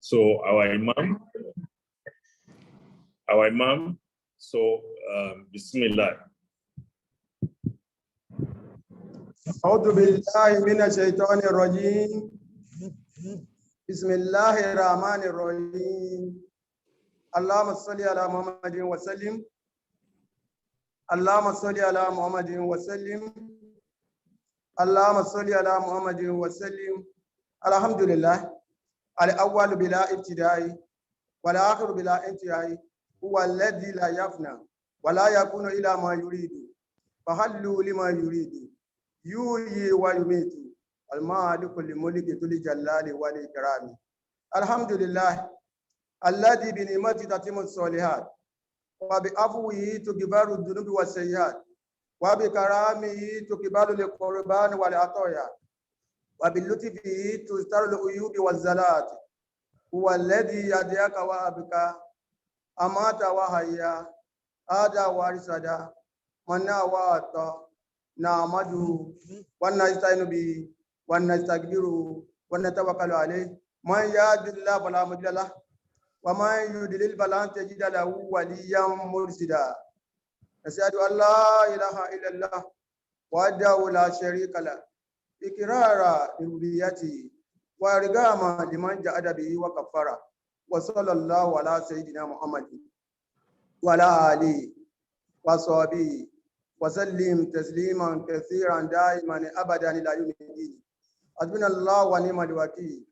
So our Imam, so Bismillah. أعوذ بالله من الشيطان الرجيم بسم الله الرحمن الرحيم اللهم صل على محمد وسلم اللهم صل على محمد وسلم اللهم صل على محمد وسلم الحمد لله الأول بلا ابتداء والآخر بلا انتهاء هو الذي لا يفنى ولا يكون إلا ما يريد فحلوا لما يريد يحيي ويميت المالك لملك ذو الجلال والإكرام الحمد لله الذي بنعمته تتم الصالحات وبعفوه تكبر الذنوب والسيئات وبكرامه تكبر القربان والعطايا وبلطفه تستر العيوب والزلات هو الذي يديك وابك أمات وحيا هذا وارثدا منا وعطا نعمده ونستعين به ونستغفره ونتوكل عليه من يهد الله فلا مضل له ومن يضلل فلن تجد له وليا مرشدا أشهد أن لا إله إلا الله وحده لا شريك له إقرارا بربوبيته وإرغاما لمن جحد به وكفر وصلى الله على سيدنا محمد وعلى آله وصحبه وسلم تسليما كثيرا دائما ابدا الى يوم الدين حسبنا الله ونعم الوكيل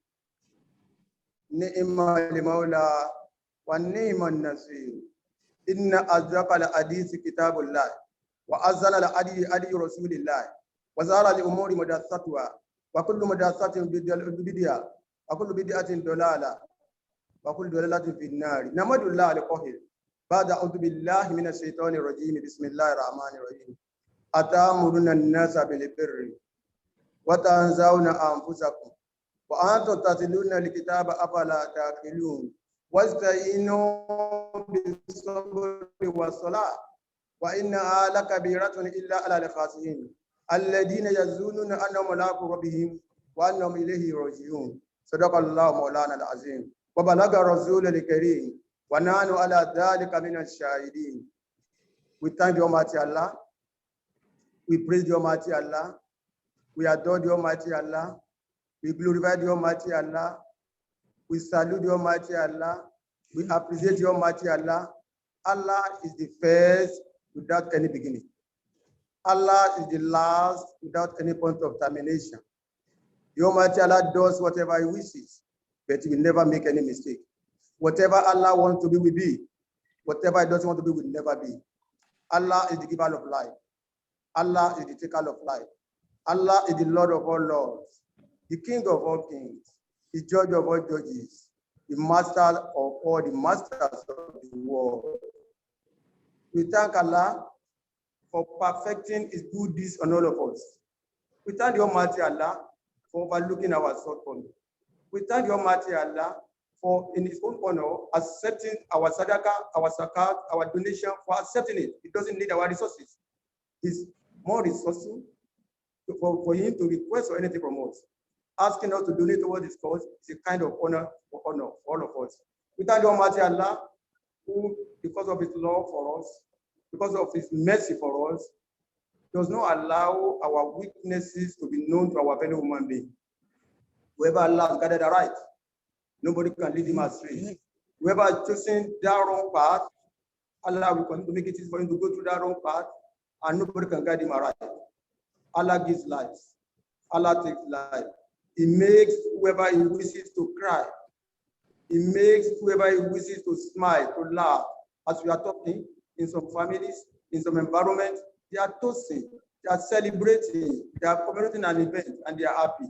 نعم المولى ونعم النصير ان اصدق الحديث كتاب الله واحسن الهدي هدي رسول الله وشر الامور محدثاتها وكل محدثات بدعه وكل بدعه ضلاله وكل ضلاله في النار نحمد الله القاهر بعد أعوذ بالله من الشيطان الرجيم بسم الله الرحمن الرحيم أتأمرون الناس بالبر وتنسون أنفسكم وأنتم تتلون الكتاب أفلا تعقلون واستعينوا بالصبر والصلاة وإنها لكبيرة إلا على الخاسرين الذين يظنون أنهم ملاقو ربهم وأنهم إليه راجعون صدق الله مولانا العظيم وبلغ الرسول الكريم وَنَحْنُ عَلَى ذَلِكَ مِنَ الشَّاهِدِينَ. We thank the Almighty Allah. We praise the Almighty Allah. We adore the Almighty Allah. We glorify the Almighty Allah. We salute the Almighty Allah. We appreciate the Almighty Allah. Allah is the first without any beginning. Allah is the last without any point of termination. The Almighty Allah does whatever He wishes, but He will never make any mistake. Whatever Allah wants to be will be. Whatever He doesn't want to be will never be. Allah is the giver of life. Allah is the taker of life. Allah is the Lord of all lords, the King of all kings, the Judge of all judges, the Master of all the masters of the world. We thank Allah for perfecting His good deeds on all of us. We thank the Almighty Allah for overlooking our shortcomings. We thank the Almighty Allah for in His own honor accepting our sadaqah, our zakat, our donation, for accepting it. It doesn't need our resources. It's more resourceful for Him to request for anything from us. Asking us to donate towards His cause is a kind of honor for all of us. We thank the Almighty Allah who, because of His love for us, because of His mercy for us, does not allow our weaknesses to be known to our fellow human being. Whoever Allah has gathered aright, nobody can lead him astray. Whoever is choosing that wrong path, Allah will continue to make it easy for him to go through that wrong path, and nobody can guide him aright. Allah gives life. Allah takes life. He makes whoever He wishes to cry. He makes whoever He wishes to smile, to laugh. As we are talking, in some families, in some environments, they are toasting, they are celebrating, they are commemorating an event, and they are happy.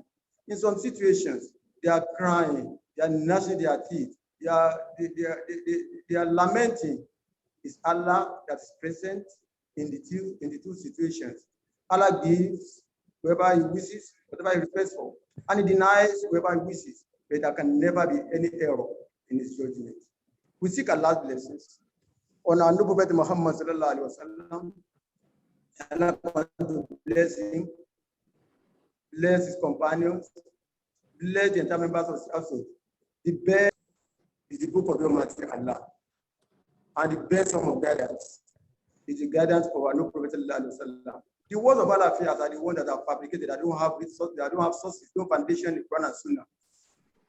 In some situations, they are crying, they are gnashing their teeth, they are lamenting. It's Allah that is present in the two situations. Allah gives whoever He wishes, whatever He requests for, and He denies whoever He wishes, but there can never be any error in His judgment. We seek Allah's blessings on our noble Prophet Muhammad sallallahu alaihi wasallam. Allah to bless him, bless his companions, bless the entire members of His household. The best book of Almighty Allah. And the best form of guidance is the guidance of our Prophet Sallallahu Alaihi Wasallam. The words of Allah affairs are the ones that are fabricated, that don't have sources, no foundation in Quran and Sunnah.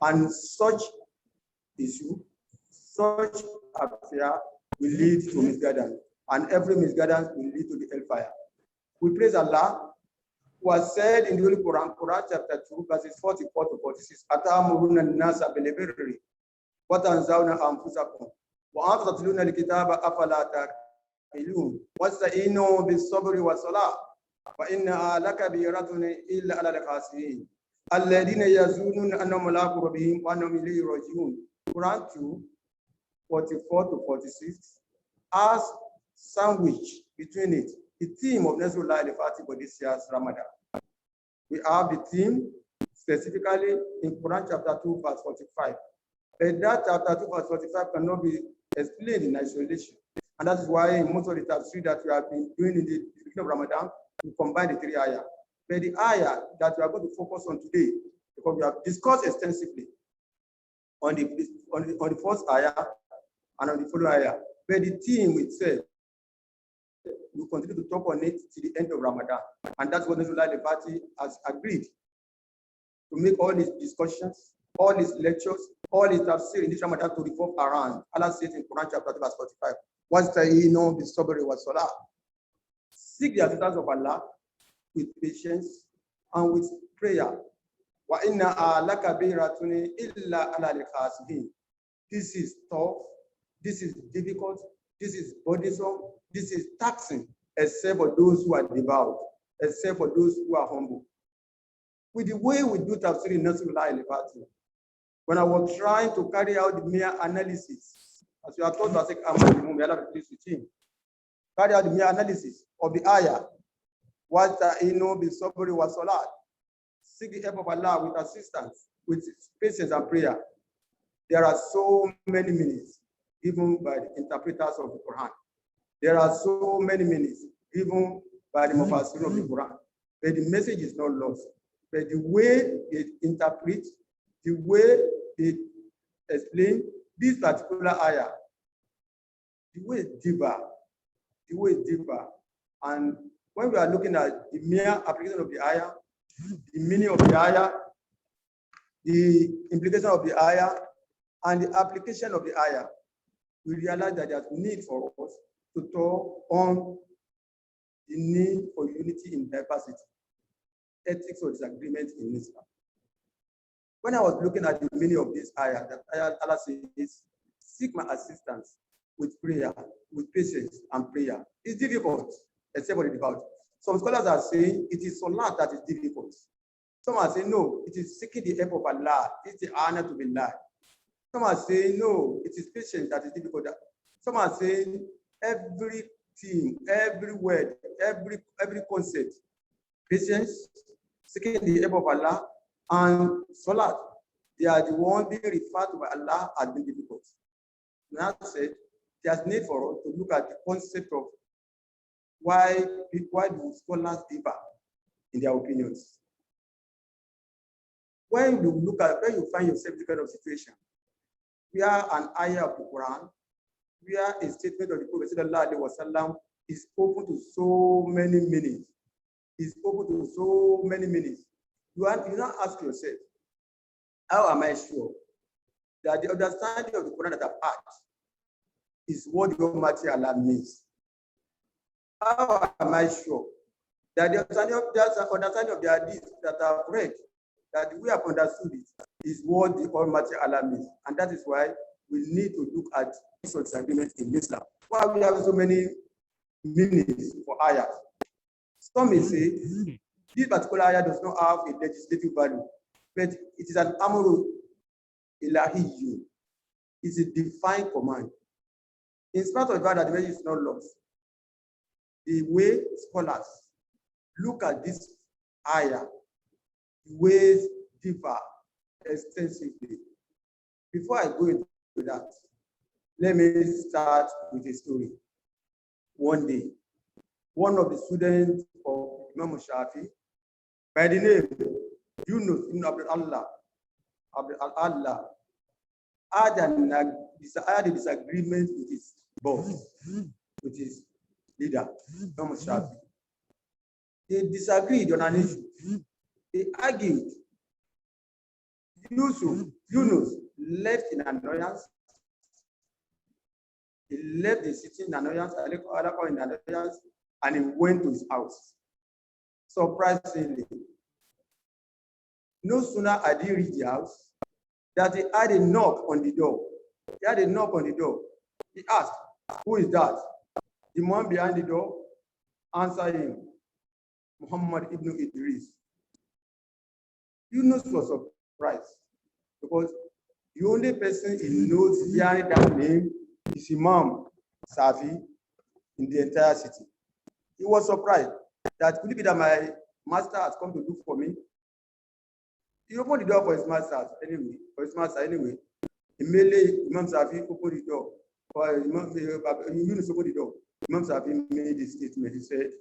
And such issue, such affair will lead to misguidance. And every misguidance will lead to the hellfire. We praise Allah, who has said in the Holy Quran, Quran chapter 2, verses 44 to 46, أَتَأْمُرُونَ النَّاسَ بِالْبِرِّ وَتَنْسَوْنَ أَنفُسَكُمْ وَأَنْتُمْ تَتْلُونَ الْكِتَابَ أَفَلَا تَعْقِلُونَ وَاسْتَعِينُوا بِالصَّبْرِ وَالصَّلَاةِ فَإِنَّهَا لَكَبِيرَةٌ إِلَّا عَلَى الْخَاشِعِينَ الَّذِينَ يَظُنُّونَ أَنَّهُم مُّلَاقُو رَبِّهِمْ وَأَنَّهُمْ إِلَيْهِ راجعون. Quran 2, 44 to 46 has sandwich between it the theme of Nasrullah al-Fatih for this year's Ramadan. We have the theme specifically in Quran chapter 2, verse 45. But that chapter 2, verse 45 cannot be explained in isolation. And that is why in most of the tafsir that we have been doing in the beginning of Ramadan, we combine the three ayah. But the ayah that we are going to focus on today, because we have discussed extensively on the first ayah and on the following ayah. But the theme itself, we continue to talk on it till the end of Ramadan. And that's what Nasrullah al-Fatih has agreed to make all these discussions, all these lectures, all these tafsir in this Ramadan to revolve around. Allah says in Quran chapter 2, verse 45, وَاسْتَعِينُوا بِالصَّبْرِ وَالصَّلَاةِ. Seek the assistance of Allah with patience and with prayer. وَإِنَّهَا لَكَبِيرَةٌ إِلَّا عَلَى الْخَاشِعِينَ. This is tough, this is difficult, this is burdensome, this is taxing, except for those who are devout, except for those who are humble. With the way we do tafsir in Nasrullah al-Fatih, when I was trying to carry out the mere analysis, as we are told by Sheikh Imam, may Allah be pleased with him, carry out the mere analysis of the ayah, وَاسْتَعِينُوا بِالصَّبْرِ وَالصَّلَاةِ. Seek the help of Allah with assistance, with patience and prayer. There are so many meanings given by the interpreters of the Quran. There are so many meanings given by the Mufassirun of the Quran. But the message is not lost. But the way they interpret, the way they explain this particular ayah, the way is deeper. The way is deeper. And when we are looking at the mere application of the ayah, the meaning of the ayah, the implication of the ayah, and the application of the ayah, we realize that there's need for us to talk on the need for unity in diversity, ethics or disagreement in Islam. When I was looking at the meaning of this ayah, that ayah Allah says, seek my assistance with prayer, with patience and prayer. It's difficult, except for the devout. Some scholars are saying it is salat that is difficult. Some are saying no, it is seeking the help of Allah. It's the honor to be lied. Some are saying no, it is patience that is difficult. Some are saying every theme, every word, every concept, patience, seeking the help of Allah, and salat, they are the ones being referred to by Allah as being difficult. Now said, there's need for us to look at the concept of why do scholars differ in their opinions. When you find yourself in this kind of situation, where an ayah of the Quran, where a statement of the Prophet Sallallahu Alaihi Wasallam is open to so many meanings, you now ask yourself, how am I sure that the understanding of the Quran that I've had is what the Almighty Allah means? How am I sure that the understanding of the hadith that I've read, that we have understood it, is what the Almighty Allah means? And that is why we need to look at this disagreement in Islam. Why we have so many meanings for ayahs? Some may say this particular ayah does not have a legislative value, but it is an amru ilahi. It's a divine command. In spite of the fact that the message is not lost, the way scholars look at this ayah, the ways differ extensively. Before I go into that, let me start with a story. One day, one of the students of Imam Shafi, by the name Yunus ibn Abdul-Allah, had a disagreement with his boss, with his leader, Imam Shafi. They disagreed on an issue. They argued. Yunus left in annoyance. He left the city in annoyance, and he went to his house. Surprisingly, no sooner had he reached the house that he had a knock on the door. He had a knock on the door. He asked, "Who is that?" The man behind the door answered him, "Muhammad ibn Idris." Yunus was surprised because the only person he knows behind that name is Imam Safi in the entire city. He was surprised that could it be that my master has come to look for me? He opened the door for his master anyway. Immediately, Imam Safi opened the door. Yunus opened the door. Imam Safi made this statement. He said,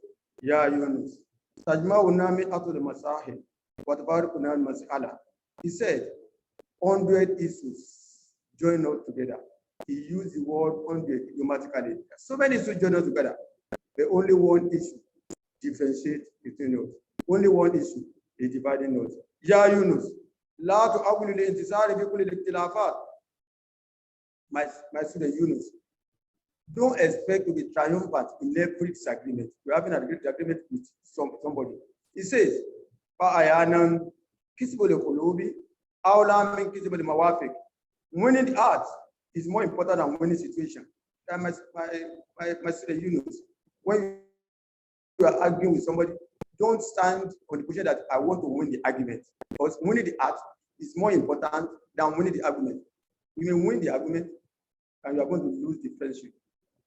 "Ya Yunus, Tajma unami atul masahi, watabaru kunan mas'ala." He said, 100 issues join us together. He used the word 100 idiomatically. So many issues join us together. But only one issue differentiates between us. Only one issue is dividing us. Ya Yunus, la tu'awwilu li-intisari bi kulli al-ikhtilafat. My student Yunus, don't expect to be triumphant in every disagreement. We're having a disagreement with somebody. He says, "Fa'ayanan kisbu li-qulubi awla min kisbu li-mawafiq." Winning the art is more important than winning situation. And my student Yunus, when you are arguing with somebody, don't stand on the position that I want to win the argument. Because winning the art is more important than winning the argument. You may win the argument and you are going to lose the friendship.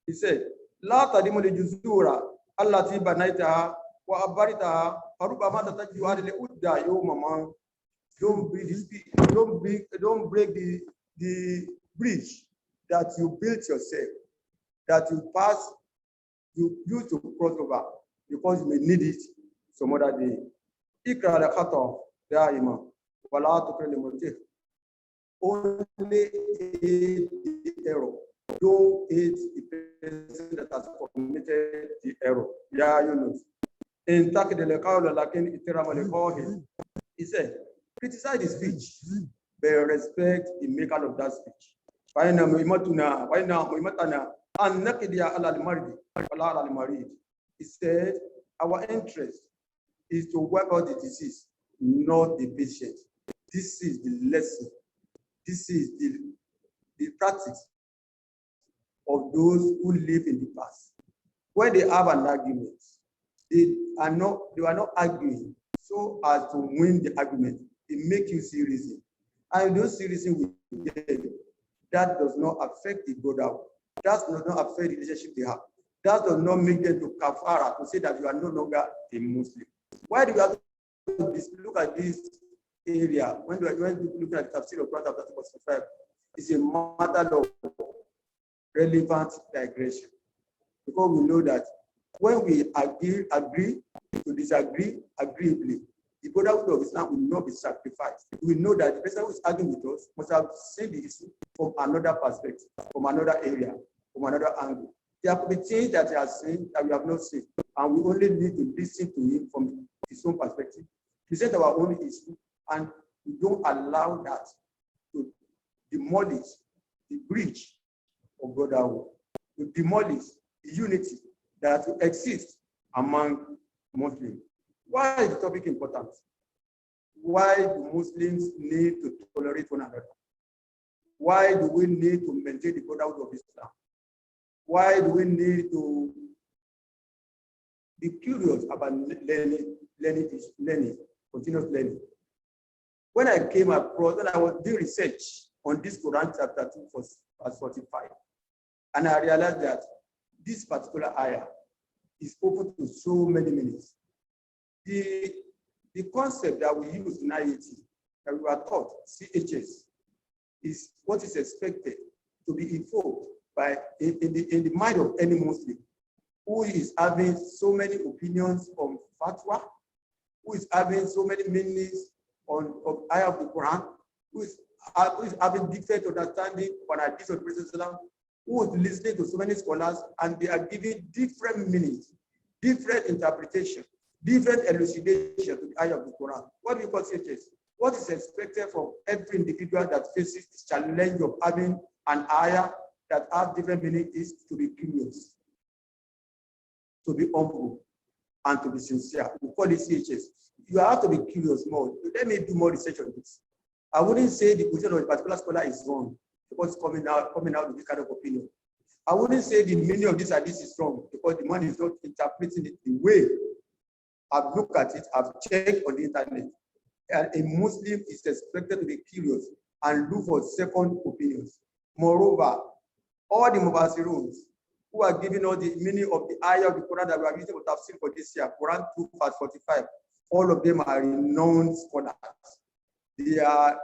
He said, "La tadimu li juzura allati banaitaha wa abaritaha farubama tataju adil udda yawma." Don't break the bridge that you built yourself, that you used to cross over, because you may need it some other day. Ikra al-khata da'ima wa la tukri li-mutih. Only aid the error. Don't aid the person that has committed the error. Ya Yunus. In takid al-qawla lakin itirama li-qawli. He said, criticize the speech, but respect the maker of that speech. He said, our interest is to wipe out the disease, not the patient. This is the lesson. This is the practice of those who live in the past. When they have an argument, they are not arguing so as to win the argument. They make you see reason. And those see reason with them, that does not affect the brotherhood. That does not affect the relationship they have. That does not make them to kafara, to say that you are no longer a Muslim. Why do you have to look at this area? When you look at the tafsir of Quran chapter 45, it's a matter of relevant digression. Because we know that when we agree to disagree agreeably, the brotherhood of Islam will not be sacrificed. We know that the person who is arguing with us must have seen the issue from another perspective, from another area, from another angle. There could be things that he has seen that we have not seen, and we only need to listen to him from his own perspective, present our own issue, and we don't allow that to demolish the bridge of brotherhood, to demolish the unity that will exist among Muslims. Why is the topic important? Why do Muslims need to tolerate one another? Why do we need to maintain the brotherhood of Islam? Why do we need to be curious about learning, continuous learning? When I came across, when I was doing research on this Quran chapter 2, verse 45, and I realized that this particular ayah is open to so many meanings. The concept that we use in IAT, that we are taught, CHS, is what is expected to be invoked by in the mind of any Muslim who is having so many opinions on fatwa, who is having so many meanings of ayah of the Quran, who is having different understanding on hadith of Prophet Sallallahu, who is listening to so many scholars, and they are giving different meanings, different interpretation, different elucidation to the ayah of the Quran. What we call CHS? What is expected from every individual that faces this challenge of having an ayah that has different meaning is to be curious, to be humble, and to be sincere. We call it CHS. You have to be curious more. Let me do more research on this. I wouldn't say the position of a particular scholar is wrong because it's coming out with this kind of opinion. I wouldn't say the meaning of this hadith is wrong because the man is not interpreting it the way I've looked at it, I've checked on the internet. And a Muslim is expected to be curious and look for second opinions. Moreover, all the Mubassirun who are giving us the meaning of the ayah of the Quran that we are using for tafsir for this year, Quran 2 verse 45, all of them are renowned scholars. They are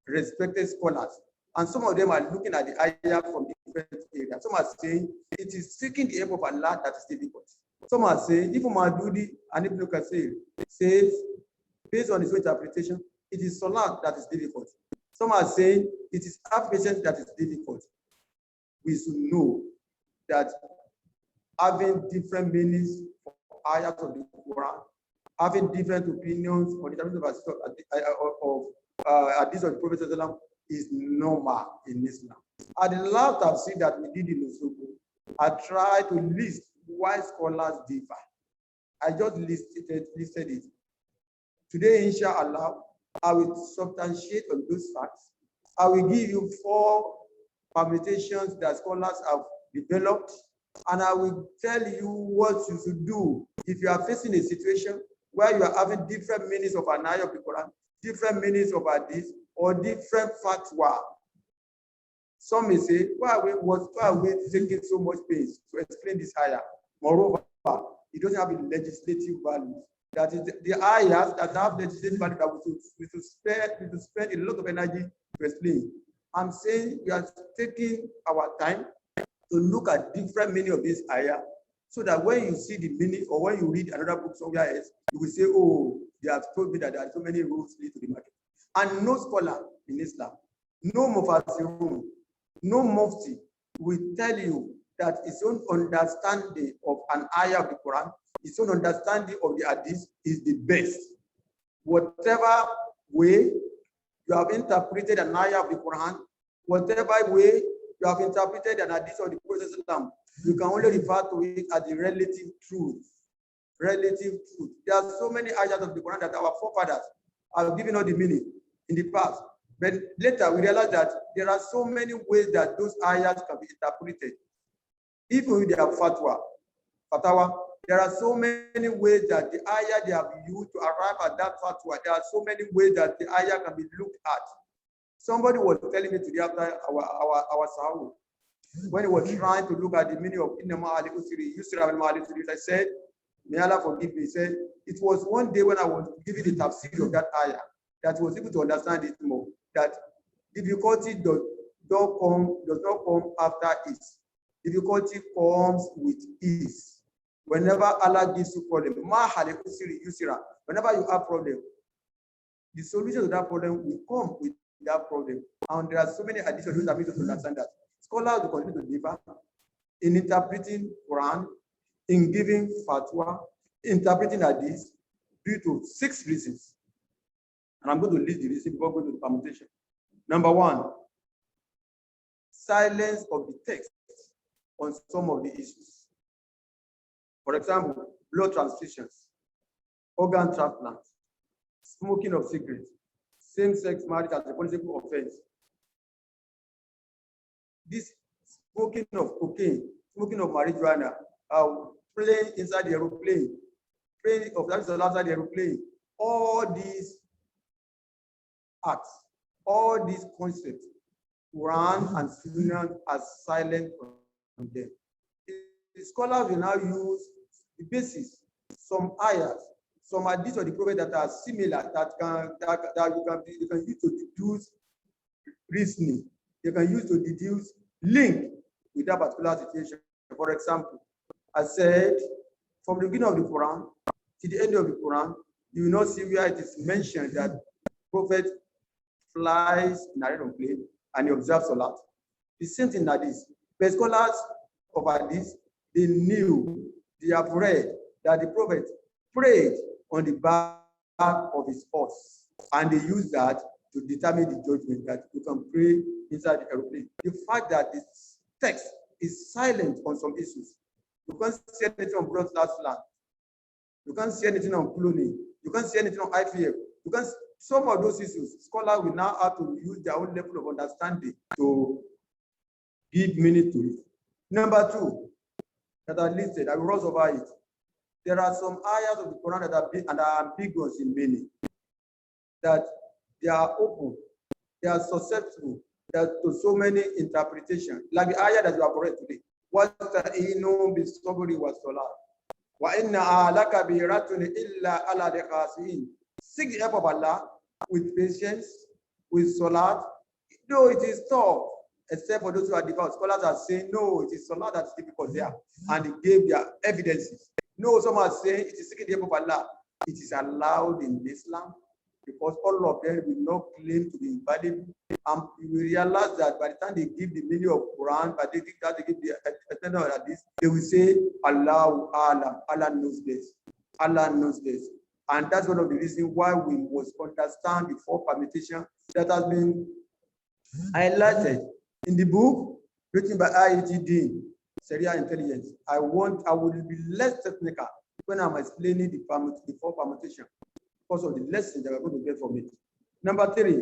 respected scholars. And some of them are looking at the ayah from different areas. Some are saying it is seeking the help of Allah that is difficult. Some are saying, if Madudi and Ibn Kathir says, based on his interpretation, it is salat that is difficult. Some are saying it is affirmation that is difficult. We should know that having different meanings for ayahs of the Quran, having different opinions on the interpretation of hadith of the Prophet is normal in Islam. At the last tafsir that we did in Morufu, I tried to list why scholars differ. I just listed it. Today, inshallah, I will substantiate on those facts. I will give you 4 permutations that scholars have developed, and I will tell you what you should do if you are facing a situation where you are having different meanings of an ayah of the Quran, different meanings of hadith, or different fatwa. Some may say, why are we taking so much pains to explain this ayah? Moreover, it doesn't have a legislative value. That is the ayahs that have legislative value that we should spend a lot of energy to explain. I'm saying we are taking our time to look at different meaning of this ayah, so that when you see the meaning or when you read another book somewhere else, you will say, oh, they have told me that there are so many rules lead to the market. And no scholar in Islam, no mufassirun, no mufti will tell you that his own understanding of an ayah of the Quran, his own understanding of the hadith is the best. Whatever way you have interpreted an ayah of the Quran, whatever way you have interpreted an hadith of the Prophet, you can only refer to it as the relative truth. Relative truth. There are so many ayahs of the Quran that our forefathers have given us the meaning in the past. But later we realize that there are so many ways that those ayahs can be interpreted. Even with their fatwa, there are so many ways that the ayah they have used to arrive at that fatwa. There are so many ways that the ayah can be looked at. Somebody was telling me today after our sahur, when he was trying to look at the meaning of Inna Ali Usri, Yusra al Mali Usri, I said, may Allah forgive me. He said, it was one day when I was giving the tafsir of that ayah that was able to understand it more. That difficulty does not come after it. Difficulty comes with ease. Whenever Allah gives you problem, whenever you have problem, the solution to that problem will come with that problem. And there are so many additional that make us understand that. Scholars will continue to differ in interpreting Quran, in giving fatwa, interpreting hadith, due to 6 reasons. And I'm going to list the reasons before going to the permutation. Number 1, silence of the text on some of the issues. For example, blood transfusions, organ transplants, smoking of cigarettes, same-sex marriage as a punishable offense. This smoking of cocaine, smoking of marijuana, playing inside the aeroplane, playing of that is outside the aeroplane, all these acts, all these concepts, Quran and Sunnah are silent on them. The scholars will now use the basis, some ayahs, some hadiths of the Prophet that are similar, that you can use to deduce reasoning. You can use to deduce link with that particular situation. For example, I said, from the beginning of the Quran to the end of the Quran, you will not see where it is mentioned that Prophet flies in an aeroplane, and he observes Salat. The same thing like this. The scholars of Hadith, they knew, they have read that the Prophet prayed on the back of his horse, and they used that to determine the judgment that you can pray inside the aeroplane. The fact that this text is silent on some issues. You can't see anything on blood land. You can't see anything on cloning. You can't see anything on IVF. You can't. Some of those issues, scholars will now have to use their own level of understanding to give meaning to it. Number two, that are listed, I will rush over it. There are some ayahs of the Quran that are ambiguous in meaning, that they are open, they are susceptible to so many interpretations. Like the ayah that you have read today. وَاسْتَعِينُوا بِالصَّبْرِ وَالصَّلَاةِ وَإِنَّهَا لَكَبِيرَةٌ إِلَّا عَلَى الْخَاشِعِينَ. Seek the help of Allah with patience, with salat, though it is tough, except for those who are devout. Scholars are saying, no, it is salat that's difficult there. And they gave their evidences. No, some are saying it is seeking the help of Allah. It is allowed in Islam because all of them will not claim to be infallible. And you will realize that by the time they give the meaning of Quran, by the time they give the extended of this, they will say, Allah, Allah knows this. Allah knows this. And that's one of the reasons why we must understand the four permutations that has been highlighted in the book written by IET Dean, Sharia Intelligence. I will be less technical when I'm explaining the four permutations because of the lessons that we're going to get from it. Number three,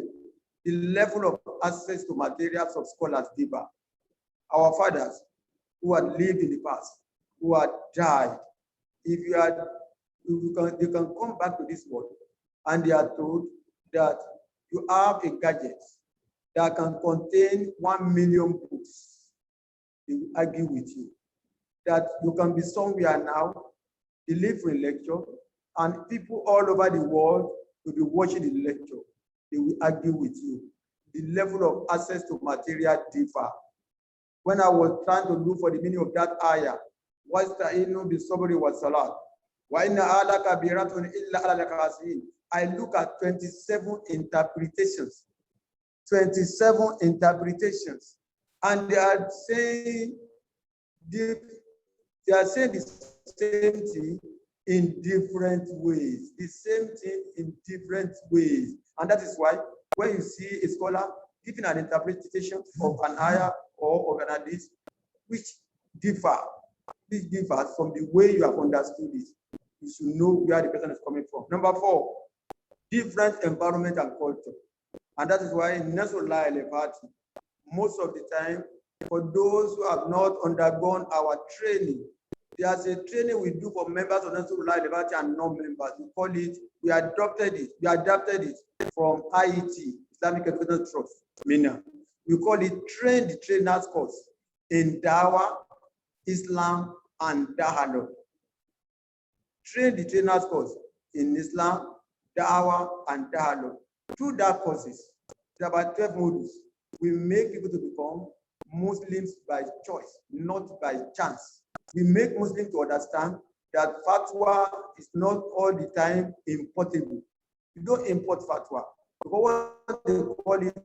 the level of access to materials of scholars differ. Our fathers who had lived in the past, who had died, they can come back to this world and they are told that you have a gadget that can contain 1 million books. They will argue with you that you can be somewhere now, delivering lecture, and people all over the world will be watching the lecture. They will argue with you. The level of access to material differ. When I was trying to look for the meaning of that ayah, وَاسْتَعِينُوا بِالصَّبْرِ وَالصَّلَاةِ وَإِنَّهَا لَكَبِيرَةٌ إِلَّا عَلَى الْخَاشِعِينَ. I look at 27 interpretations. 27 interpretations. And they are saying the same thing in different ways. The same thing in different ways. And that is why when you see a scholar giving an interpretation of an ayah or of an hadith, which differs from the way you have understood it, you should know where the person is coming from. Number four, different environment and culture. And that is why in NASFAT, most of the time, for those who have not undergone our training, there's a training we do for members of NASFAT and non-members. We adapted it from IET, Islamic Educational Trust, MENA. We call it Train the Trainers course in Dawah, Islam, and Dialogue. Train the Trainers course in Islam, Dawah, and Dialogue. Through that courses, there are about 12 modules. We make people to become Muslims by choice, not by chance. We make Muslims to understand that fatwa is not all the time importable. You don't import fatwa. Because what they call it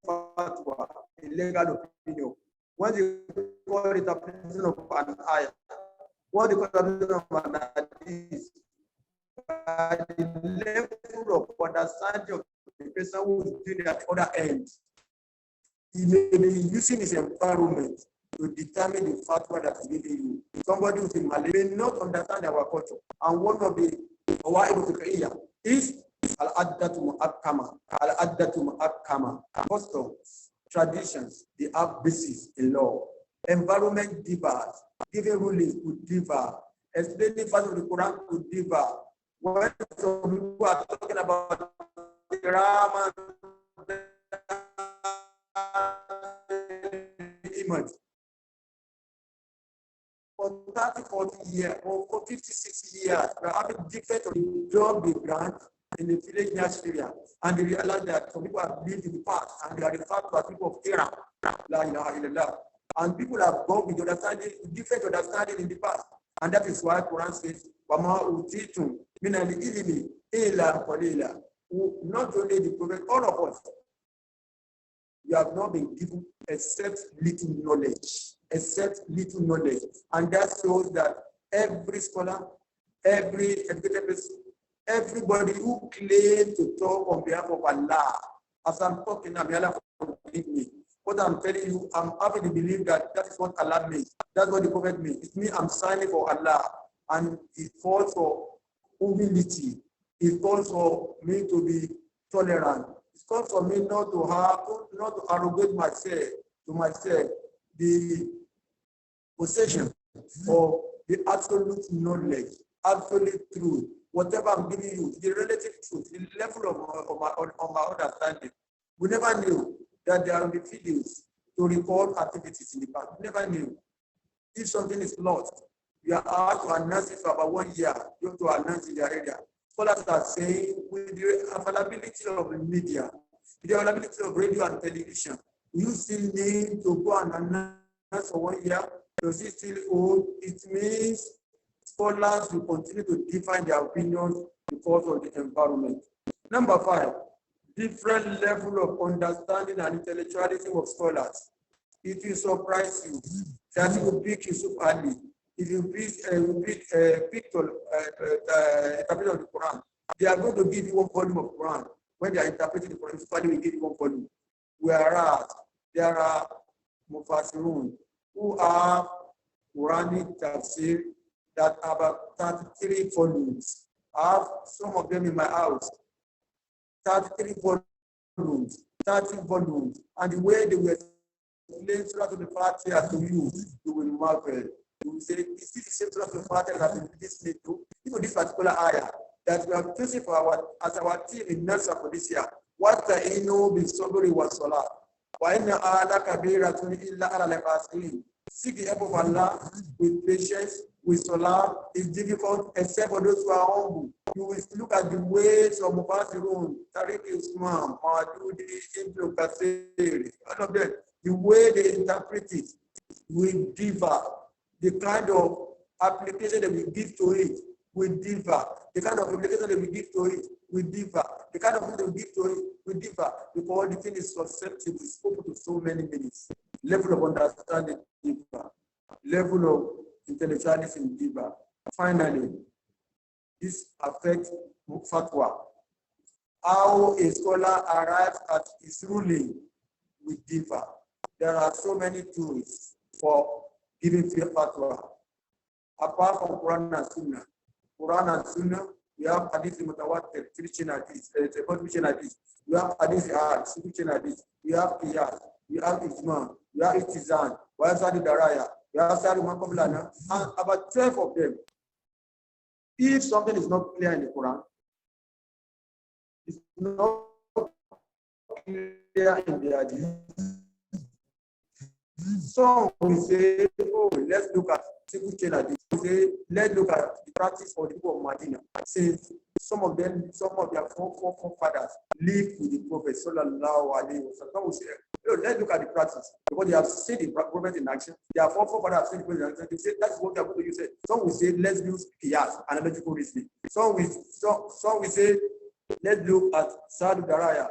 fatwa, a legal opinion. When they call it application of an ayah, what they call it application of an hadith, by the level of understanding of the person who is doing it at the other end, he may be using his environment to determine the fatwa that is giving you. Somebody who is in Malay may not understand our culture. And one of the is al-addatu mu'akkama, customs, traditions, they have basis in law. Environment differs, giving rulings could differ, explaining parts of the Quran could differ. When some people are talking about the Rama, for 30, 40 years, or for 56 years, we are having different job they grant in the village area, and they realize that some people have lived in the past and they are referred to as people of era. La ilaha illallah. And people have gone with different understanding in the past. And that is why Quran says, وَمَا أُوتِيتُم مِنَ الْعِلْمِ إِلَّا قَلِيلًا. Not only the Prophet, all of us, You have not been given except little knowledge. And that shows that every scholar, every educated person, everybody who claims to talk on behalf of Allah, as I'm talking, may Allah forgive me. What I'm telling you, I'm happy to believe that that is what Allah means. That's what the Prophet means. It's me, I'm signing for Allah. And it calls for humility. It calls for me to be tolerant. It calls for me not to arrogate myself the possession of the absolute knowledge, absolute truth. Whatever I'm giving you, the relative truth, the level of my understanding. We never knew that there will be videos to record activities in the past. We never knew. If something is lost, you are asked to announce it for about 1 year. You have to announce in the area. Scholars are saying with the availability of the media, with the availability of radio and television, you still need to go and announce for 1 year. Does it still hold? It means scholars will continue to define their opinions because of the environment. Number 5, different level of understanding and intellectualism of scholars. It will surprise you that you pick Yusuf Ali. If you pick interpretation of the Quran, they are going to give you 1 volume of Quran. When they are interpreting the Quran, Yusuf Ali will give you 1 volume. Whereas there are Mufassirun who have Quranic tafsir that have about 33 volumes. I have some of them in my house. 33 volumes, 30 volumes, and the way they were explained Surah Al-Fatiha to you, you will marvel. You will say, is this the same Surah Al-Fatiha that we listening to? Even this particular ayah that we have chosen for as our team in NASFAT for this year. What the inu bi sabri wa salah. Wa inna ala kabiratun illa ala al-fasiqin. Seek the help of Allah with patience, with salah. It's difficult except for those who are humble. You will look at the ways of Mufassirun, Tariq Usman, Madudi, Ibn Kazeem, all of them. The way they interpret it will differ. The kind of application that we give to it will differ. The kind of application that we give to it will differ. The kind of thing that we give to it will differ because the thing is susceptible, it's open to so many meanings. Level of understanding differ. Level of intellectualism differ. Finally, this affects fatwa. How a scholar arrives at his ruling will differ. There are so many tools for giving fatwa. Apart from Quran and Sunnah, we have Hadith Mutawatir, Christian Hadith, Christian Hadith. We have Hadith Christian Hadith. We have Qiyas. We have Ijma. We have Itizan. We have Sadi Daraya. We have Sadi Makablana. And about 12 of them. If something is not clear in the Quran, it's not clear in the Hadith. Some will say, oh, let's look at single chain Hadith. Say, let's look at the practice of the people of Medina. Since some of their forefathers lived with the Prophet sallallahu alaihi wasallam. Some will say, oh, let's look at the practice because they have seen the Prophet in action. Their forefathers have seen the Prophet in action. They say that's what they are going to use. Some will say, let's use qiyas, analogical reasoning. Some will say, let's look at Sadu Daraya.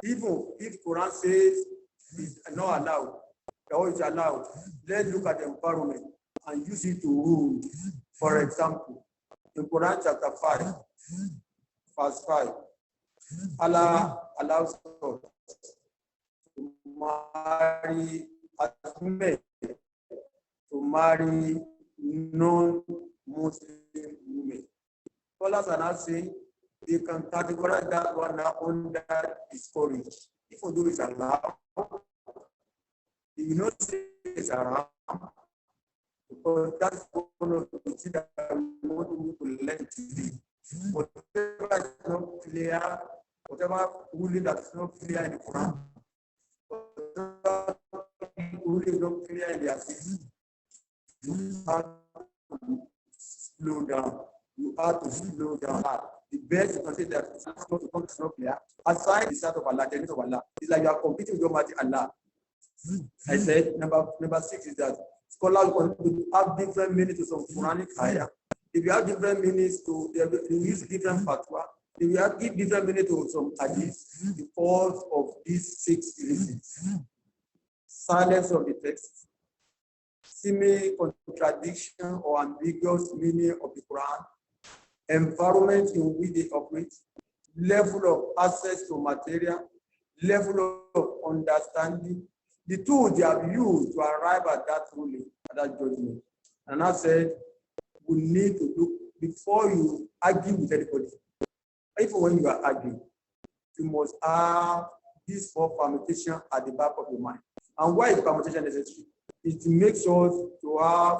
Even if Quran says it's not allowed, or it's allowed, let's look at the environment and use it to rule. For example, in Quran chapter 5, verse 5, Allah allows us to marry as men, to marry non-Muslim women. Scholars are not saying they can categorize that one now under discouraged. If we do it allowed, you know it's around because that's one of the things that we want to learn today. Whatever is not clear, whatever ruling that is not clear in the Quran, whatever ruling is not clear in the Hadith, you have to slow down. You have to slow down. The best you can say that it's not clear. Aside the sight of Allah, the of Allah, it's like you are competing with Almighty Allah. I said number 6 is that scholars want to have different meanings to some Quranic ayah. If you have different meanings to, they use different fatwa. They will give different meaning to some hadith because of these 6 reasons. Silence of the text, seeming contradiction or ambiguous meaning of the Quran, environment in which they operate, level of access to material, level of understanding, the tools they have used to arrive at that ruling, at that judgment. And I said, we need to look before you argue with anybody. Even when you are arguing, you must have this 4 permutation at the back of your mind. And why is permutation necessary? It makes us to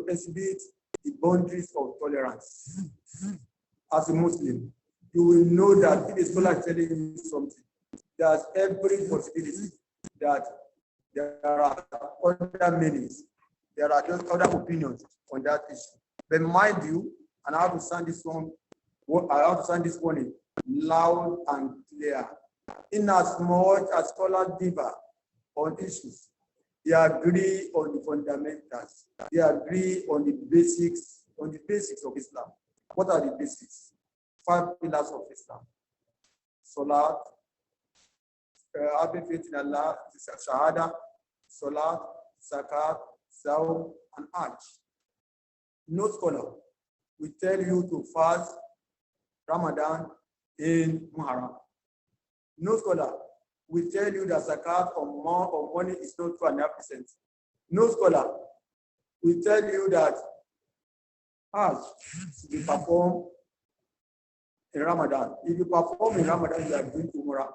exhibit the boundaries of tolerance. As a Muslim, you will know that if a scholar is telling you something, there's every possibility that there are other meanings, there are just other opinions on that issue. But mind you, and I have to sound this one, warning loud and clear. In as much as scholars differ on issues, they agree on the fundamentals. They agree on the basics of Islam. What are the basics? 5 pillars of Islam: Salat, having faith in Allah, Shahada, Salat, Zakat, Sawm, and Hajj. No scholar will tell you to fast Ramadan in Muharram. No scholar will tell you that zakat or money is not 2.5%. No scholar will tell you that Hajj should be performed in Ramadan. If you perform in Ramadan, you are doing Umrah.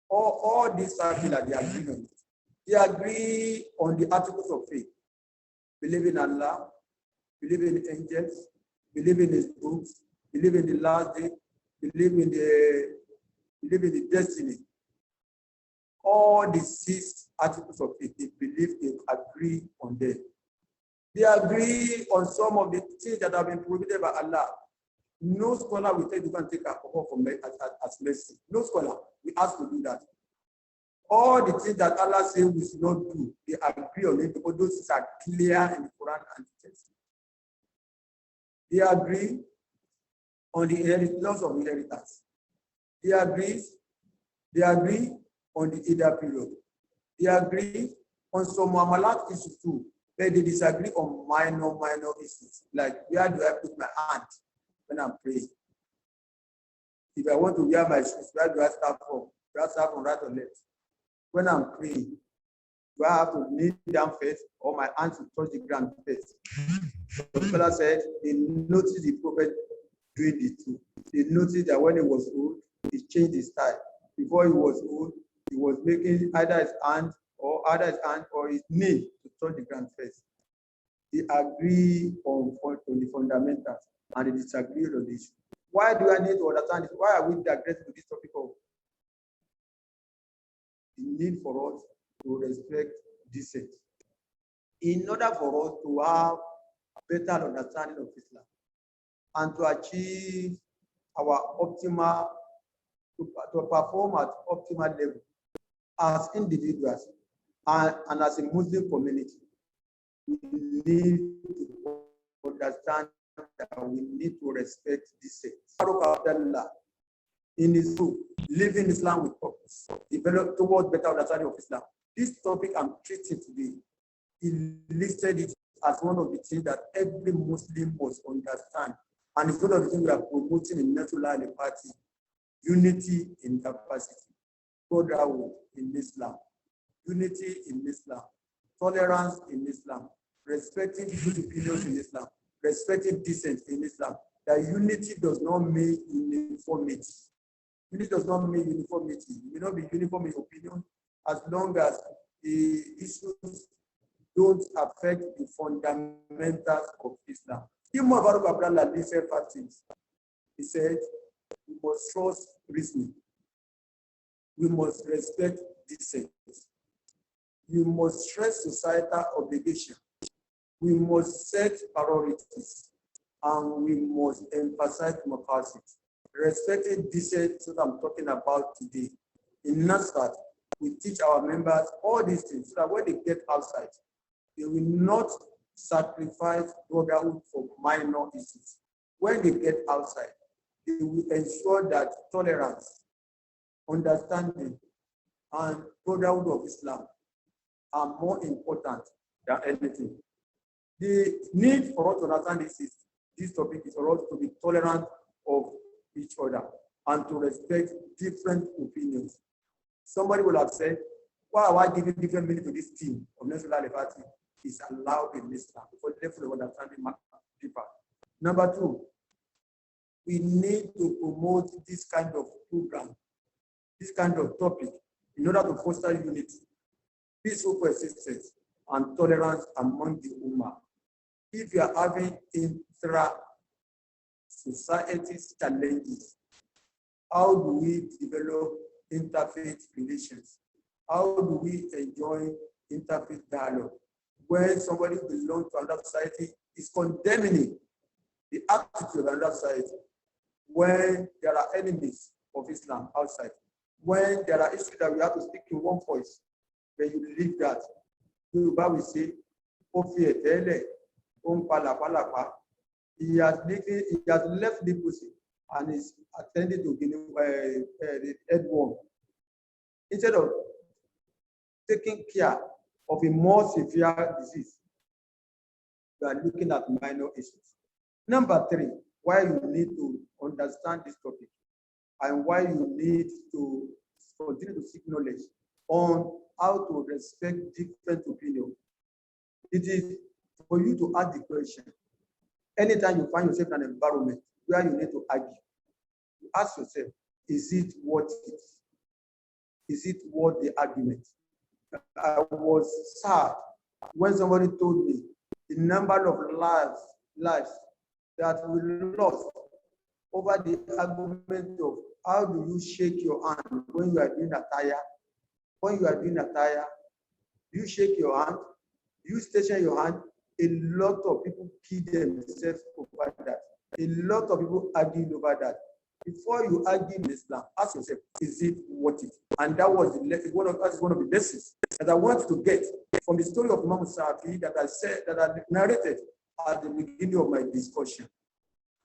All these circular, they agree on it. They agree on the articles of faith. Believe in Allah, believe in angels, believe in his books, believe in the last day, believe in the destiny. All the 6 articles of faith, they believe, they agree on them. They agree on some of the things that have been prohibited by Allah. No scholar will tell you can take alcohol from as medicine. No scholar will ask to do that. All the things that Allah says we should not do, they agree on it because those things are clear in the Quran and the text. They agree on the laws of inheritance. They agree on the Ida period. They agree on some Muamalat issues too, but they disagree on minor issues, like where do I put my hand when I'm praying? If I want to wear my shoes, where do I start from? Do I start from right or left? When I'm praying, do I have to kneel down first or my hands to touch the ground first? The fellow said they noticed the prophet doing the two. They noticed that when he was old, he changed his style. Before he was old, he was making either his hand or his knee to touch the ground first. They agree on the fundamentals and they disagree on the issue. Why do I need to understand this? Why are we digressing to this topic of the need for us to respect dissent? In order for us to have a better understanding of Islam and to achieve our optimal, to perform at optimal level as individuals and as a Muslim community, we need to understand that we need to respect dissent. Abdullah, in his book, Living Islam with Purpose, developed towards better understanding of Islam. This topic I'm treating today, he listed it as one of the things that every Muslim must understand. And it's one of the things we are promoting in Natural Party: unity in capacity, brotherhood in Islam, unity in Islam, tolerance in Islam, respecting good opinions in Islam, respecting dissent in Islam. That unity does not mean uniformity. Unity does not mean uniformity. You may not be uniform in opinion as long as the issues don't affect the fundamentals of Islam. Imam Abdul-Azeez said 5 things. He said, we must trust reasoning. We must respect dissent. We must stress societal obligation. We must set priorities. And we must emphasize democracy. Respecting dissent, so that I'm talking about today. In NASFAT, we teach our members all these things so that when they get outside, they will not sacrifice brotherhood for minor issues. When they get outside, it will ensure that tolerance, understanding, and brotherhood of Islam are more important than anything. The need for us to understand this topic is for us to be tolerant of each other and to respect different opinions. Somebody will have said, why are I giving different meaning to this theme of NASFAT party? Is allowed in Islam for level of understanding deeper. Number two, we need to promote this kind of program, this kind of topic, in order to foster unity, peaceful coexistence, and tolerance among the Ummah. If you are having intra-society challenges, how do we develop interfaith relations? How do we enjoy interfaith dialogue? When somebody belongs to another society is condemning the attitude of another society, when there are enemies of Islam outside, when there are issues that we have to speak in one voice, when you believe that, the Bible say, he has left leprosy and is attending to the headworm. Instead of taking care of a more severe disease, we are looking at minor issues. Number three, why you need to understand this topic and why you need to continue to seek knowledge on how to respect different opinions. It is for you to ask the question. Anytime you find yourself in an environment where you need to argue, you ask yourself, is it worth it? Is it worth the argument? I was sad when somebody told me the number of lives that we lost over the argument of how do you shake your hand when you are doing a tire? When you are doing a tire, do you shake your hand? Do you station your hand? A lot of people kill themselves over that. A lot of people argue over that. Before you argue in Islam, ask yourself, is it worth it? And that was one of the lessons that I want to get from the story of Imam Safi that I narrated at the beginning of my discussion.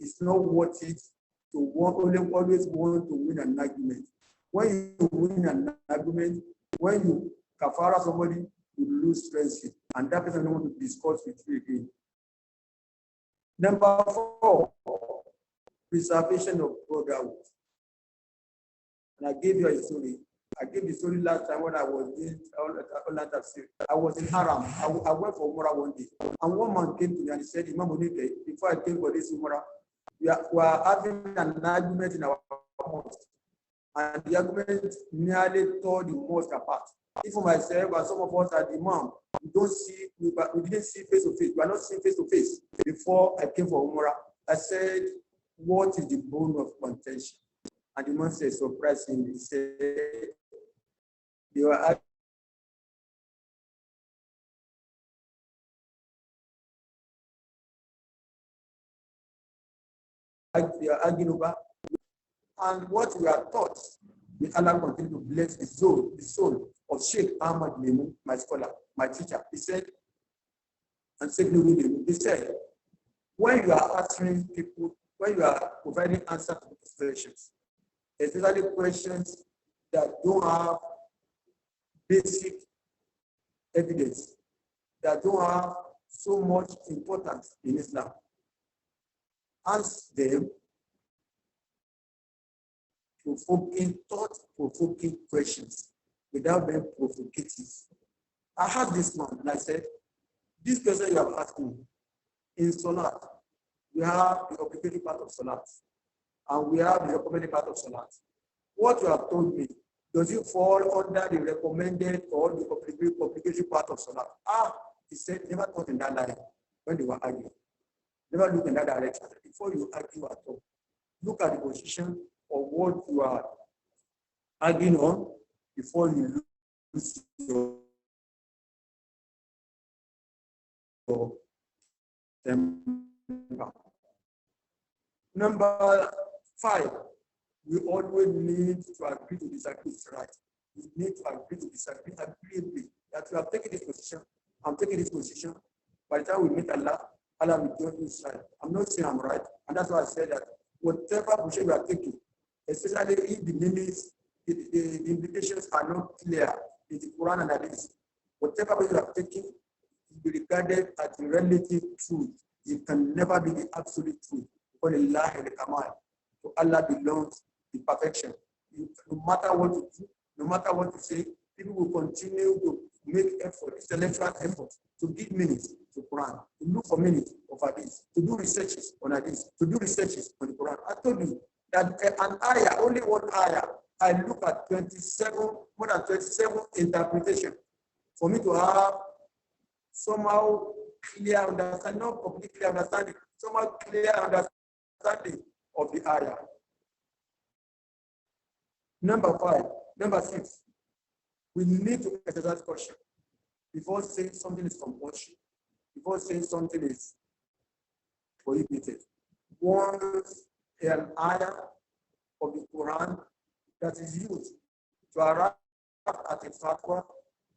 It's not worth it to always want to win an argument. When you win an argument, when you kafara somebody, you lose friendship, and that person don't want to discuss with you again. Number four, preservation of brotherhood. And I gave you a story. I gave the story last time when I was in I was in Haram. I went for Umrah one day, and one man came to me and he said, Imam Onike, before I came for this Umrah, we are having an argument in our mosque, and the argument nearly tore the mosque apart. Even myself and some of us at the Imam, we didn't see face to face. We are not seeing face to face. Before I came for Umrah, I said, what is the bone of contention? And the man said, surprisingly, he said, they were arguing over, and what we are taught, may Allah continue to bless the soul of Sheikh Ahmad Memu, my scholar, my teacher. He said, and he said, when you are answering people, when you are providing answers to questions, especially questions that don't have basic evidence, that don't have so much importance in Islam, ask them thought-provoking questions without being provocative. I had this man and I said, this question you have asked me, in Salat, we have the obligatory part of Salat, and we have the recommended part of Salat. What you have told me, does it fall under the recommended or the obligatory part of Salat? He said, never thought in that line when they were arguing. Never look in that direction. Before you argue at all, look at the position of what you are arguing on before you lose your temper. Number 5, we always need to agree to disagree. It's right. We need to agree to disagree agreeably. That you have taken this position, I'm taking this position. By the time we meet Allah, Allah will judge this right. I'm not saying I'm right, and that's why I said that whatever position you are taking, especially if the meanings, the implications are not clear in the Quran and Hadith, whatever you are taking will be regarded as the relative truth. It can never be the absolute truth. To Allah belongs the perfection. No matter what you do, no matter what you say, people will continue to make effort, intellectual effort, to give meaning to Quran, to look for meaning of Hadith, to do researches on Hadith, to do researches on the Quran. I told you that an ayah, only one ayah, I look at 27, more than 27 interpretations for me to have somehow clear understanding, not completely clear understanding, somehow clear understanding of the ayah. Number 6, we need to exercise caution before saying something is compulsory, before saying something is prohibited. Once an ayah of the Quran that is used to arrive at a fatwa,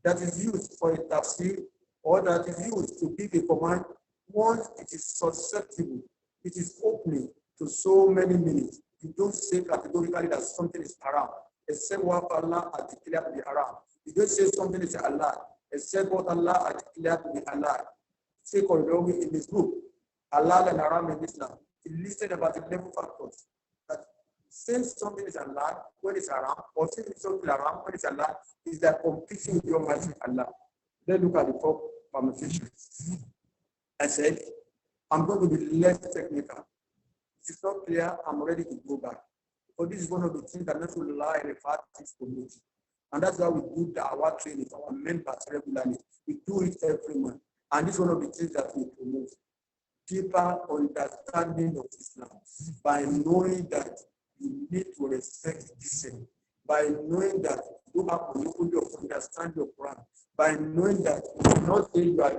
that is used for a tafsir, or that is used to give a command, once it is susceptible, it is opening to so many meanings. You don't say categorically that something is haram, except what Allah has declared to be haram. You don't say something is Allah, except what Allah has declared to be Allah. Say Kordowi in his book, Allah and Haram in Islam, he listed about 11 factors. That saying something is Allah when it's haram, or saying something haram when it's Allah, is that competing with your Almighty Allah. Let's look at the top permutations. I said, I'm going to be less technical. If it's not clear, I'm ready to go back. But this is one of the things that NASFAT and NASFAT is promoting. And that's why we do our training for our members regularly. We do it every month. And this is one of the things that we promote. Deeper understanding of Islam by knowing that you need to respect dissent, by knowing that you have a monopoly of understanding of Quran, by knowing that you cannot say you are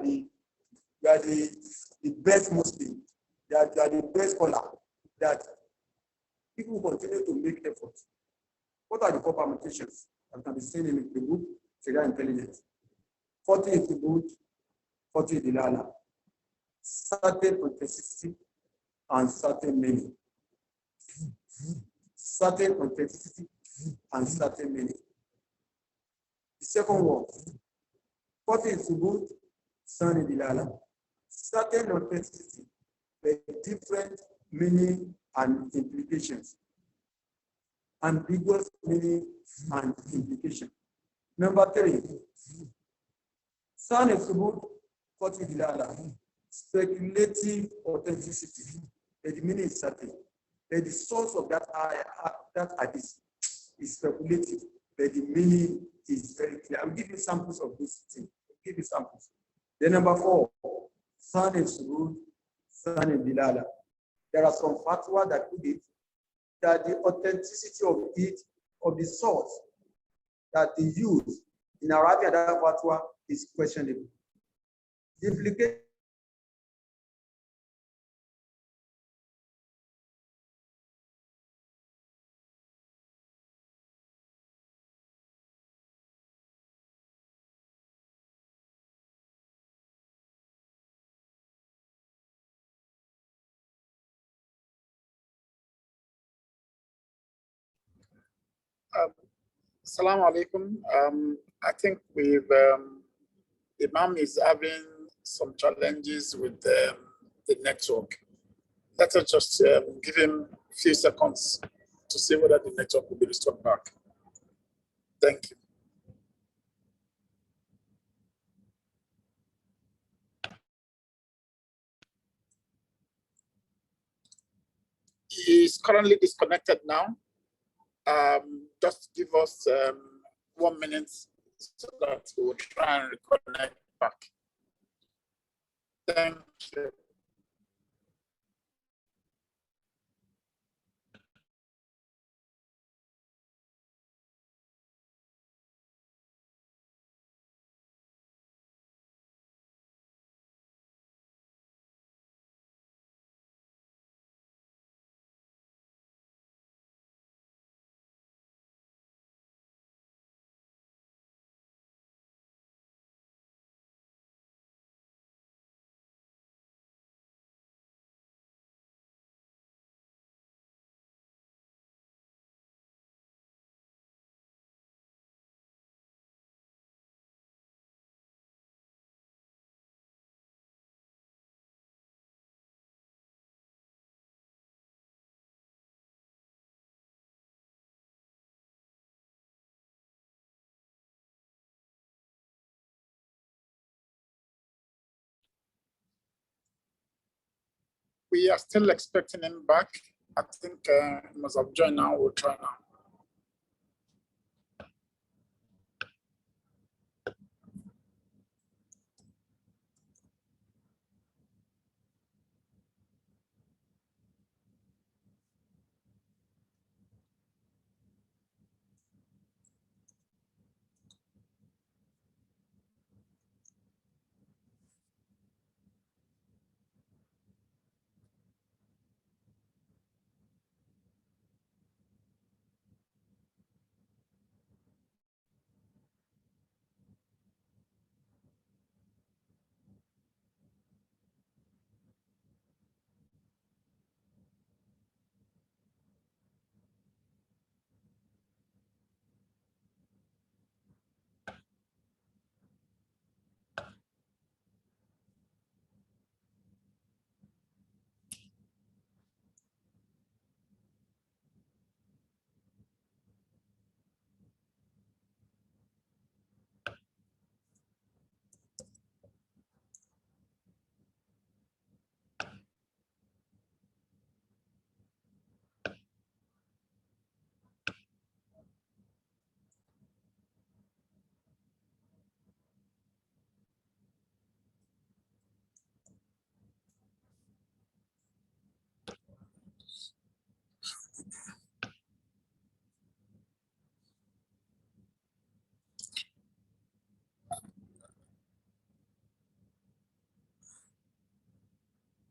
the best Muslim, that you are the best scholar, that people continue to make efforts. What are the four permutations that can be seen in the book, Sharia Intelligence? 40 is the book, 40 is the Lala. Certain authenticity and certain meaning. Certain authenticity and certain meaning. The second one, 40 is the book, Sani Dilala. Certain authenticity, with different meaning and implications. Ambiguous meaning and implication. Number 3, San Subut 40 Dilala. Speculative authenticity. The meaning is certain. The source of that hadith is speculative, but the meaning is very clear. I'll give you samples of this thing. I'll give you samples. Then number 4, San Subut, San Dilala. There are some fatwa that put it that the authenticity of it, of the source that they use in Arabic that fatwa is questionable. The implication Assalamu alaikum. I think Imam is having some challenges with the network. Let us just give him a few seconds to see whether the network will be restored back. Thank you. He is currently disconnected now. Just give us 1 minute so that we will try and reconnect back. Thank you. We are still expecting him back. I think he must have joined now. We'll try now.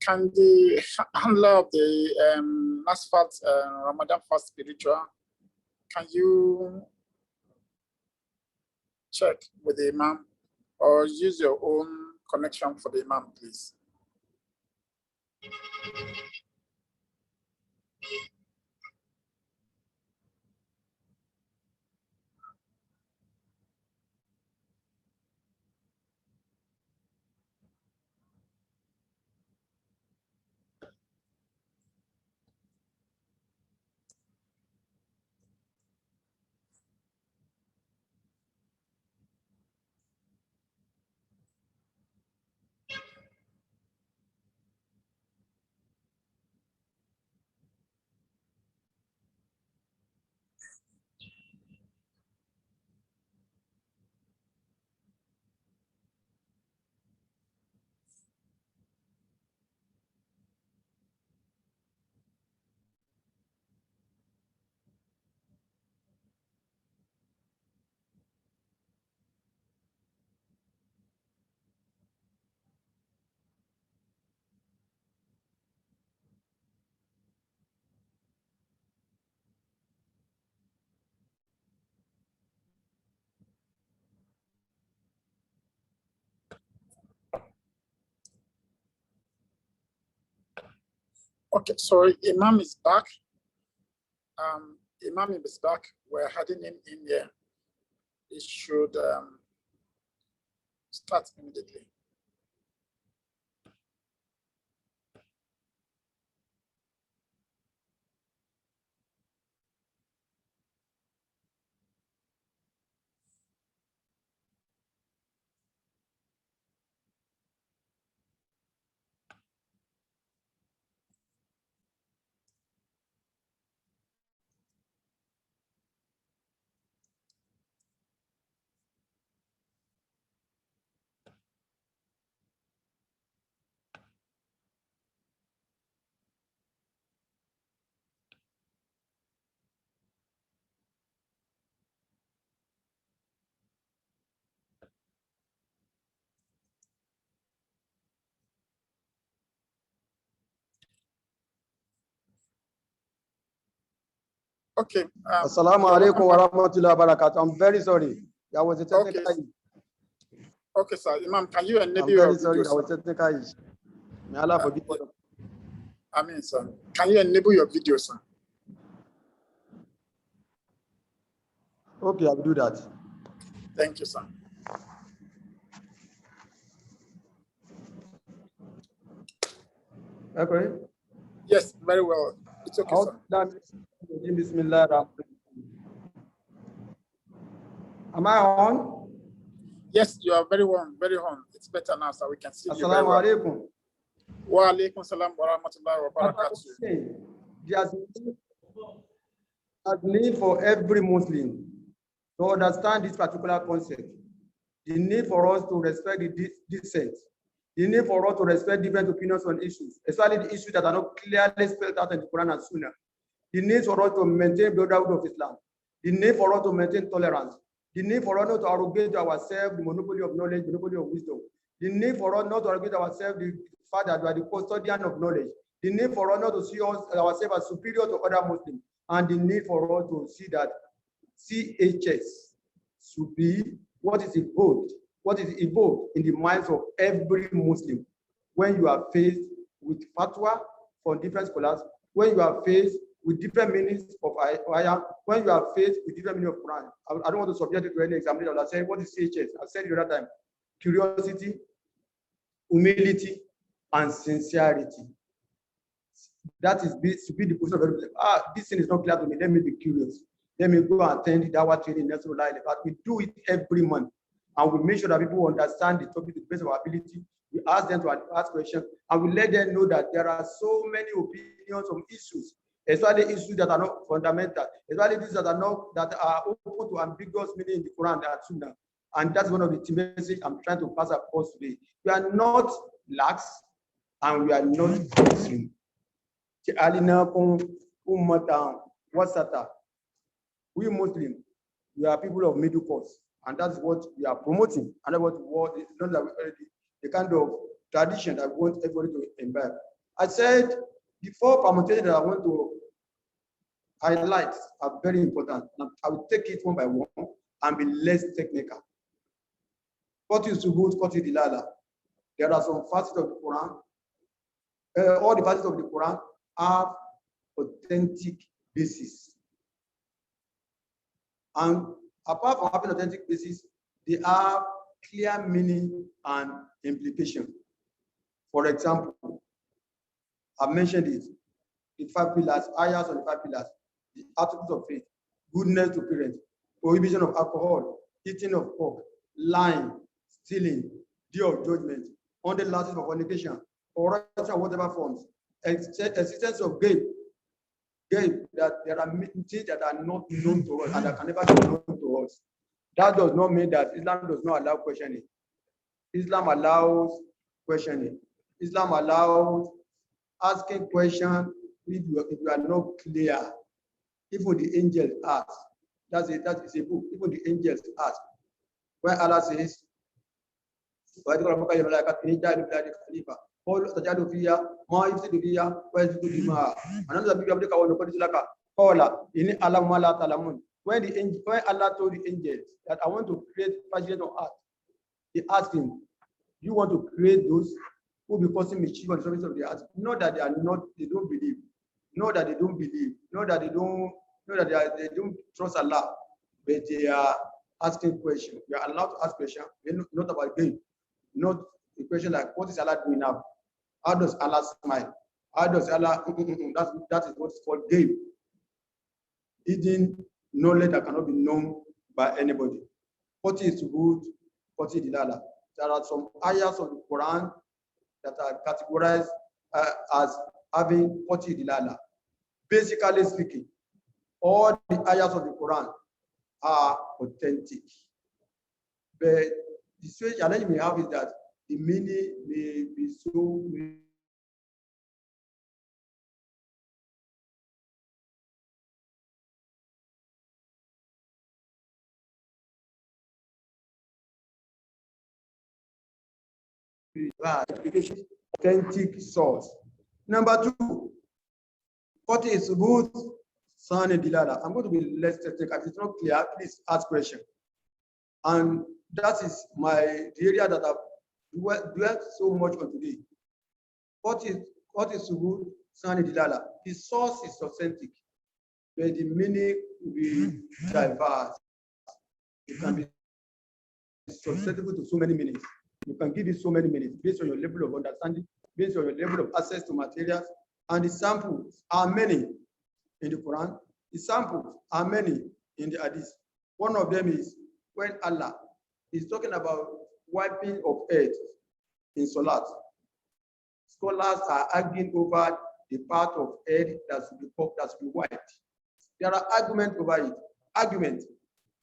Can the handler of the NASFAT Ramadan fast spiritual, can you check with the Imam or use your own connection for the Imam, please? Okay, sorry, Imam is back. Imam is back. We're heading in here. It should start immediately. Okay. Assalamu alaikum wa rahmatullahi wa barakatuh. I'm very sorry. There was a technical issue. Okay, sir. Imam, can you enable I'm your very sorry. video, There was a technical issue. May Allah forgive you. I mean, sir, can you enable your video, sir? Okay, I'll do that. Thank you, sir. Okay. Yes, very well. It's okay, sir. Bismillah. Am I on? Yes, you are very on, very on. It's better now, sir. We can see you very Assalamu well. alaikum. Wa alaikum salam wa rahmatullahi wa barakatuh. There's a need for every Muslim to understand this particular concept. The need for us to respect the dissent. The need for us to respect different opinions on issues, especially the issues that are not clearly spelled out in the Quran and Sunnah. The need for us to maintain brotherhood of Islam. The need for us to maintain tolerance. The need for us not to arrogate to ourselves the monopoly of knowledge, monopoly of wisdom. The need for us not to arrogate to ourselves the fact that we are the custodian of knowledge. The need for us not to see ourselves as superior to other Muslims. And the need for us to see that CHS should be what is evoked in the minds of every Muslim when you are faced with fatwa from different scholars, when you are faced with different meanings of ayah, when you are faced with different meanings of Quran. I don't want to subject it to any examination. I said, what is CHS? I said the other time, curiosity, humility, and sincerity. That is to be the position of everybody. This thing is not clear to me. Let me be curious. Let me go and attend the Dawah training. We do it every month. And we make sure that people understand the topic to the best of our ability. We ask them to ask questions, and we let them know that there are so many opinions on issues, especially issues that are not fundamental, especially these that are open to ambiguous meaning in the Quran and Sunnah. And that's one of the messages I'm trying to pass across today. We are not lax, and we are not extreme. We Muslims, we are people of middle course, and that's what we are promoting, and that's what is not the kind of tradition that we want everybody to imbibe. I said the four permutations that I want to highlight are very important. I will take it one by one and be less technical. What is Subut, what is Dilala? There are some facets of the Quran. All the facets of the Quran have authentic basis. And apart from having authentic basis, they have clear meaning and implication. For example, I mentioned it, the 5 pillars, ayahs on the 5 pillars, the articles of faith, goodness to parents, prohibition of alcohol, eating of pork, lying, stealing, day of judgment, on the last of fornication, or whatever forms, existence of gape, that there are things that are not known to us and that can never be known to us. That does not mean that Islam does not allow questioning. Islam allows questioning. Islam allows asking questions if you are not clear. Even the angels ask. That is a book. Even the angels ask. When Allah says, when Allah told the angels that I want to create passion on earth, he asked him, you want to create those who will be causing mischief on the surface of the earth? Not that they don't believe. Not that they don't believe. Not that they don't trust Allah. But they are asking questions. We are allowed to ask questions, not about game. Not a question like, what is Allah doing now? How does Allah smile? How does Allah, that is what is called game. Hidden knowledge that cannot be known by anybody. 40 is good, 40 dilala. There are some ayahs of the Quran that are categorized as having 40 dilala. Basically speaking, all the ayahs of the Quran are authentic. But the strange challenge we have is that the meaning may be so authentic source. Number 2, what is Subut, San and Dilala? I'm going to be less technical. If it's not clear, please ask question. And that is the area that I've dwelt so much on today. What is Subut, San and Dilala? The source is authentic, but the meaning will be diverse. It can be susceptible to so many meanings. You can give it so many meanings based on your level of understanding, based on your level of access to materials. And the samples are many in the Quran. The samples are many in the Hadith. One of them is when Allah is talking about wiping of earth in Salat. scholars are arguing over the part of head that should be white. There are arguments over it. Argument.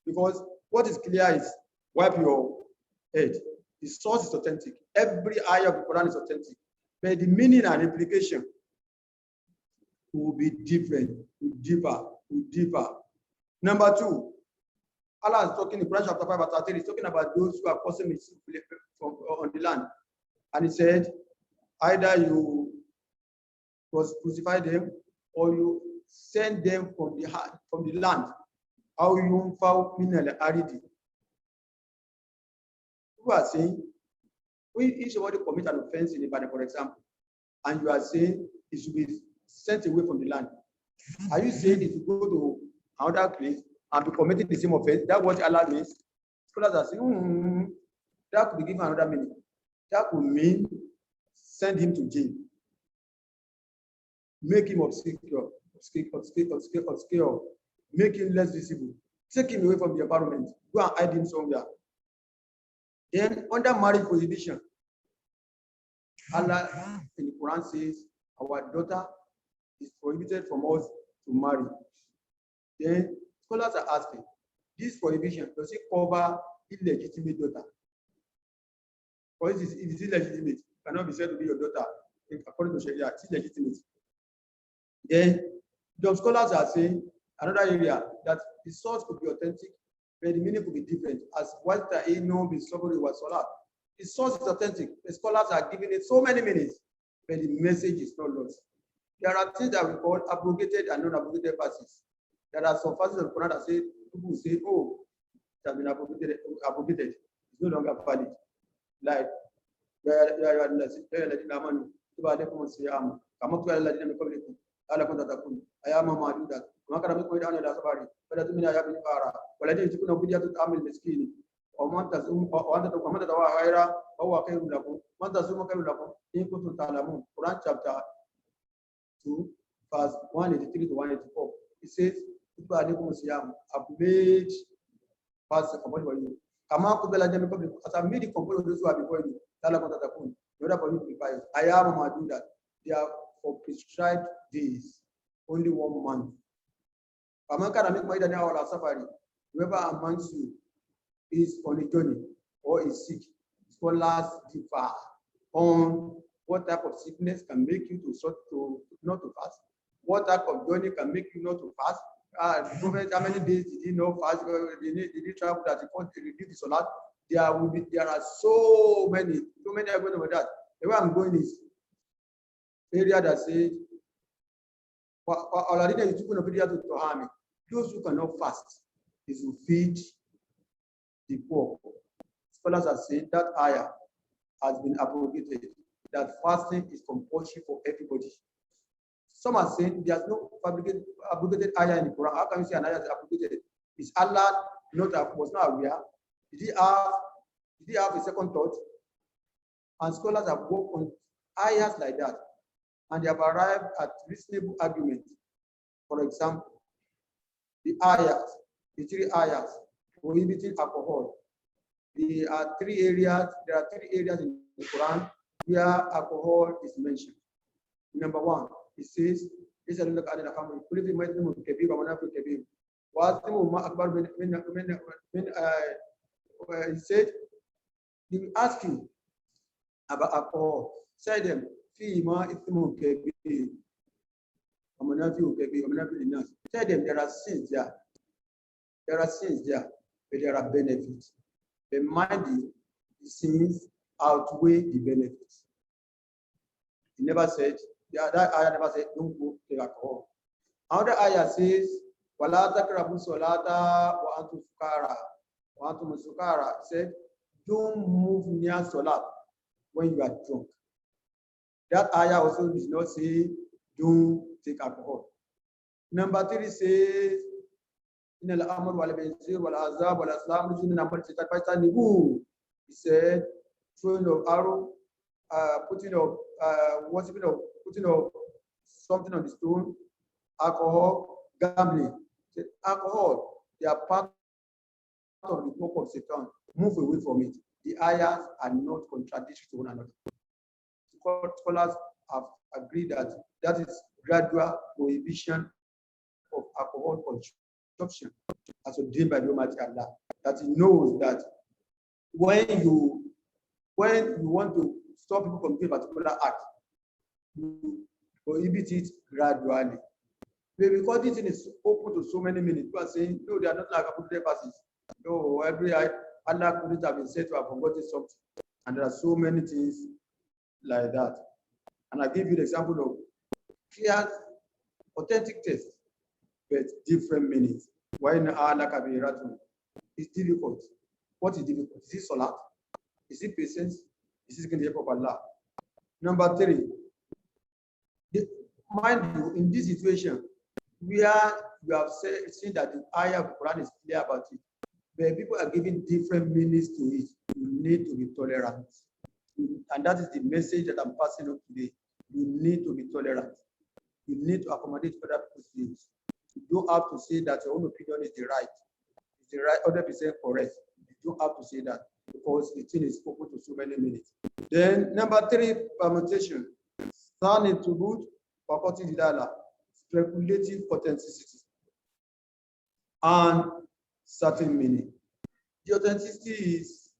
Because what is clear is wipe your head. The source is authentic. Every ayah of the Quran is authentic. But the meaning and implication will be different, will differ. Number two, Allah is talking in Quran chapter 5 verse 13, he's talking about those who are causing mischief on the land. And he said, either you crucify them or you send them from the land. How you found mineral aridi. Who are saying, if somebody commit an offense in Ibadan, for example, and you are saying it should be sent away from the land, are you saying it should go to another place and be committing the same offense? That's what Allah means. Scholars are saying, that could be given another meaning. That could mean send him to jail, make him obscure, make him less visible, take him away from the environment, go and hide him somewhere. Then under marriage prohibition, Allah in the Quran says our daughter is prohibited from us to marry. Then scholars are asking, this prohibition, does it cover illegitimate daughter? For instance, if it's illegitimate, it cannot be said to be your daughter. According to Sharia, it's illegitimate. Then some scholars are saying another area that the source could be authentic, but the meaning could be different. As what the no be somebody was solar. The source is authentic. The scholars are giving it so many meanings, but the message is not lost. There are things that we call abrogated and non-abrogated verses. There are some verses of the Quran that say people say, oh, it has been abrogated. It's no longer valid. Like قال كنت تكون أياما معدودة وما كان منكم يدعون إلى سفر فلا تؤمن يا ابن فارا والذين يجدون بدية طعام المسكين ومن تصوم ومن تطوع خيرا فهو خير لكم ومن تصوم خير لكم إن كنتم تعلمون. Quran chapter 2 verse 183 to 184. It says, I've made fast for you. As I made the company of those who are before you, in order for you to be pious. I am Maduda. They are for prescribed days, only 1 month. Whoever amongst you is on a journey or is sick, scholars differ on what type of sickness can make you not to fast. What type of journey can make you not to fast? The Prophet, how many days did he not fast? Did he travel that he can't reduce the salat? There are so many are going over that. The way I'm going is area that says, those who cannot fast is to feed the poor. Scholars are saying that ayah has been abrogated, that fasting is compulsory for everybody. Some are saying there's no abrogated ayah in the Quran. How can you say an ayah is abrogated? Is Allah was not aware? Did he have a second thought? And scholars have worked on ayahs like that, and they have arrived at reasonable arguments. For example, the 3 ayahs prohibiting alcohol. There are 3 areas in the Quran where alcohol is mentioned. Number 1, it says, it said, he will ask you about alcohol. Say them, tell them there are sins there. There are sins there, but there are benefits. But mind you, the sins outweigh the benefits. He never said, that ayah never said, don't go take alcohol. Another ayah says, Wala takrabu solata wa antum sukara. Wa antum sukara. It said, don't move near salat when you are drunk. That ayah also does not say, don't take alcohol. Number 3 says, he said, throwing of arrow, putting of something on the stone, alcohol, gambling. Said, alcohol, they are part of the work of Satan. Move away from it. The ayahs are not contradictory to one another. Scholars have agreed that that is gradual prohibition of alcohol consumption as ordained by the Almighty Allah. That he knows that when you want to stop people from doing a particular act, you prohibit it gradually. But because this thing is open to so many minutes, people are saying, no, they are not like Abu passes. No, every Allah couldn't have been said to have forgotten something. And there are so many things like that. And I give you the example of clear, authentic text, but different meanings. Why in Allah Kabiratu? It's difficult. What is difficult? Is it salat? Is it patience? Is it the help of Allah? Number 3, mind you, in this situation, where you have seen that the ayah of the Quran is clear about it, but people are giving different meanings to it. You need to be tolerant. And that is the message that I'm passing on today. You need to be tolerant. You need to accommodate other people's views. You don't have to say that your own opinion is the right. It's the right, other percent correct. You don't have to say that because the thing is open to so many minutes. Then number 3, permutation. Standing to good, faculty didala, speculative authenticity, and certain meaning. The authenticity is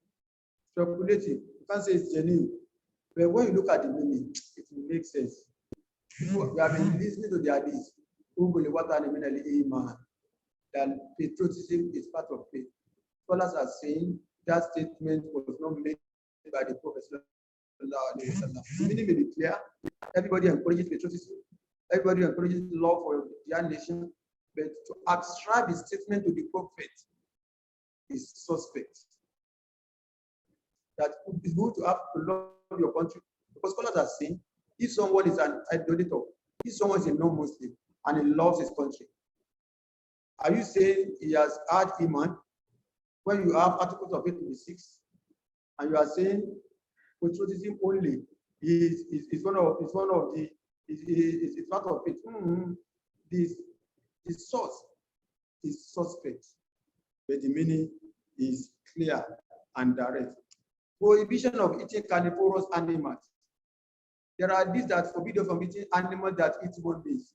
speculative. You can't say it's genuine. But when you look at the meaning, it will make sense. You have been listening to the hadith. That patriotism is part of faith. Scholars are saying that statement was not made by the Prophet. The meaning may be clear. Everybody encourages patriotism. Everybody encourages love for their nation. But to ascribe the statement to the Prophet is suspect. That it's good to have to love your country. Because scholars are saying, if someone is an idolater, if someone is a non-Muslim and he loves his country, are you saying he has had Imam when you have articles of 826 and you are saying patriotism only is one of the it's part of it? The source is suspect, but the meaning is clear and direct. Prohibition of eating carnivorous animals. There are these that forbid you from eating animals that eat human beings.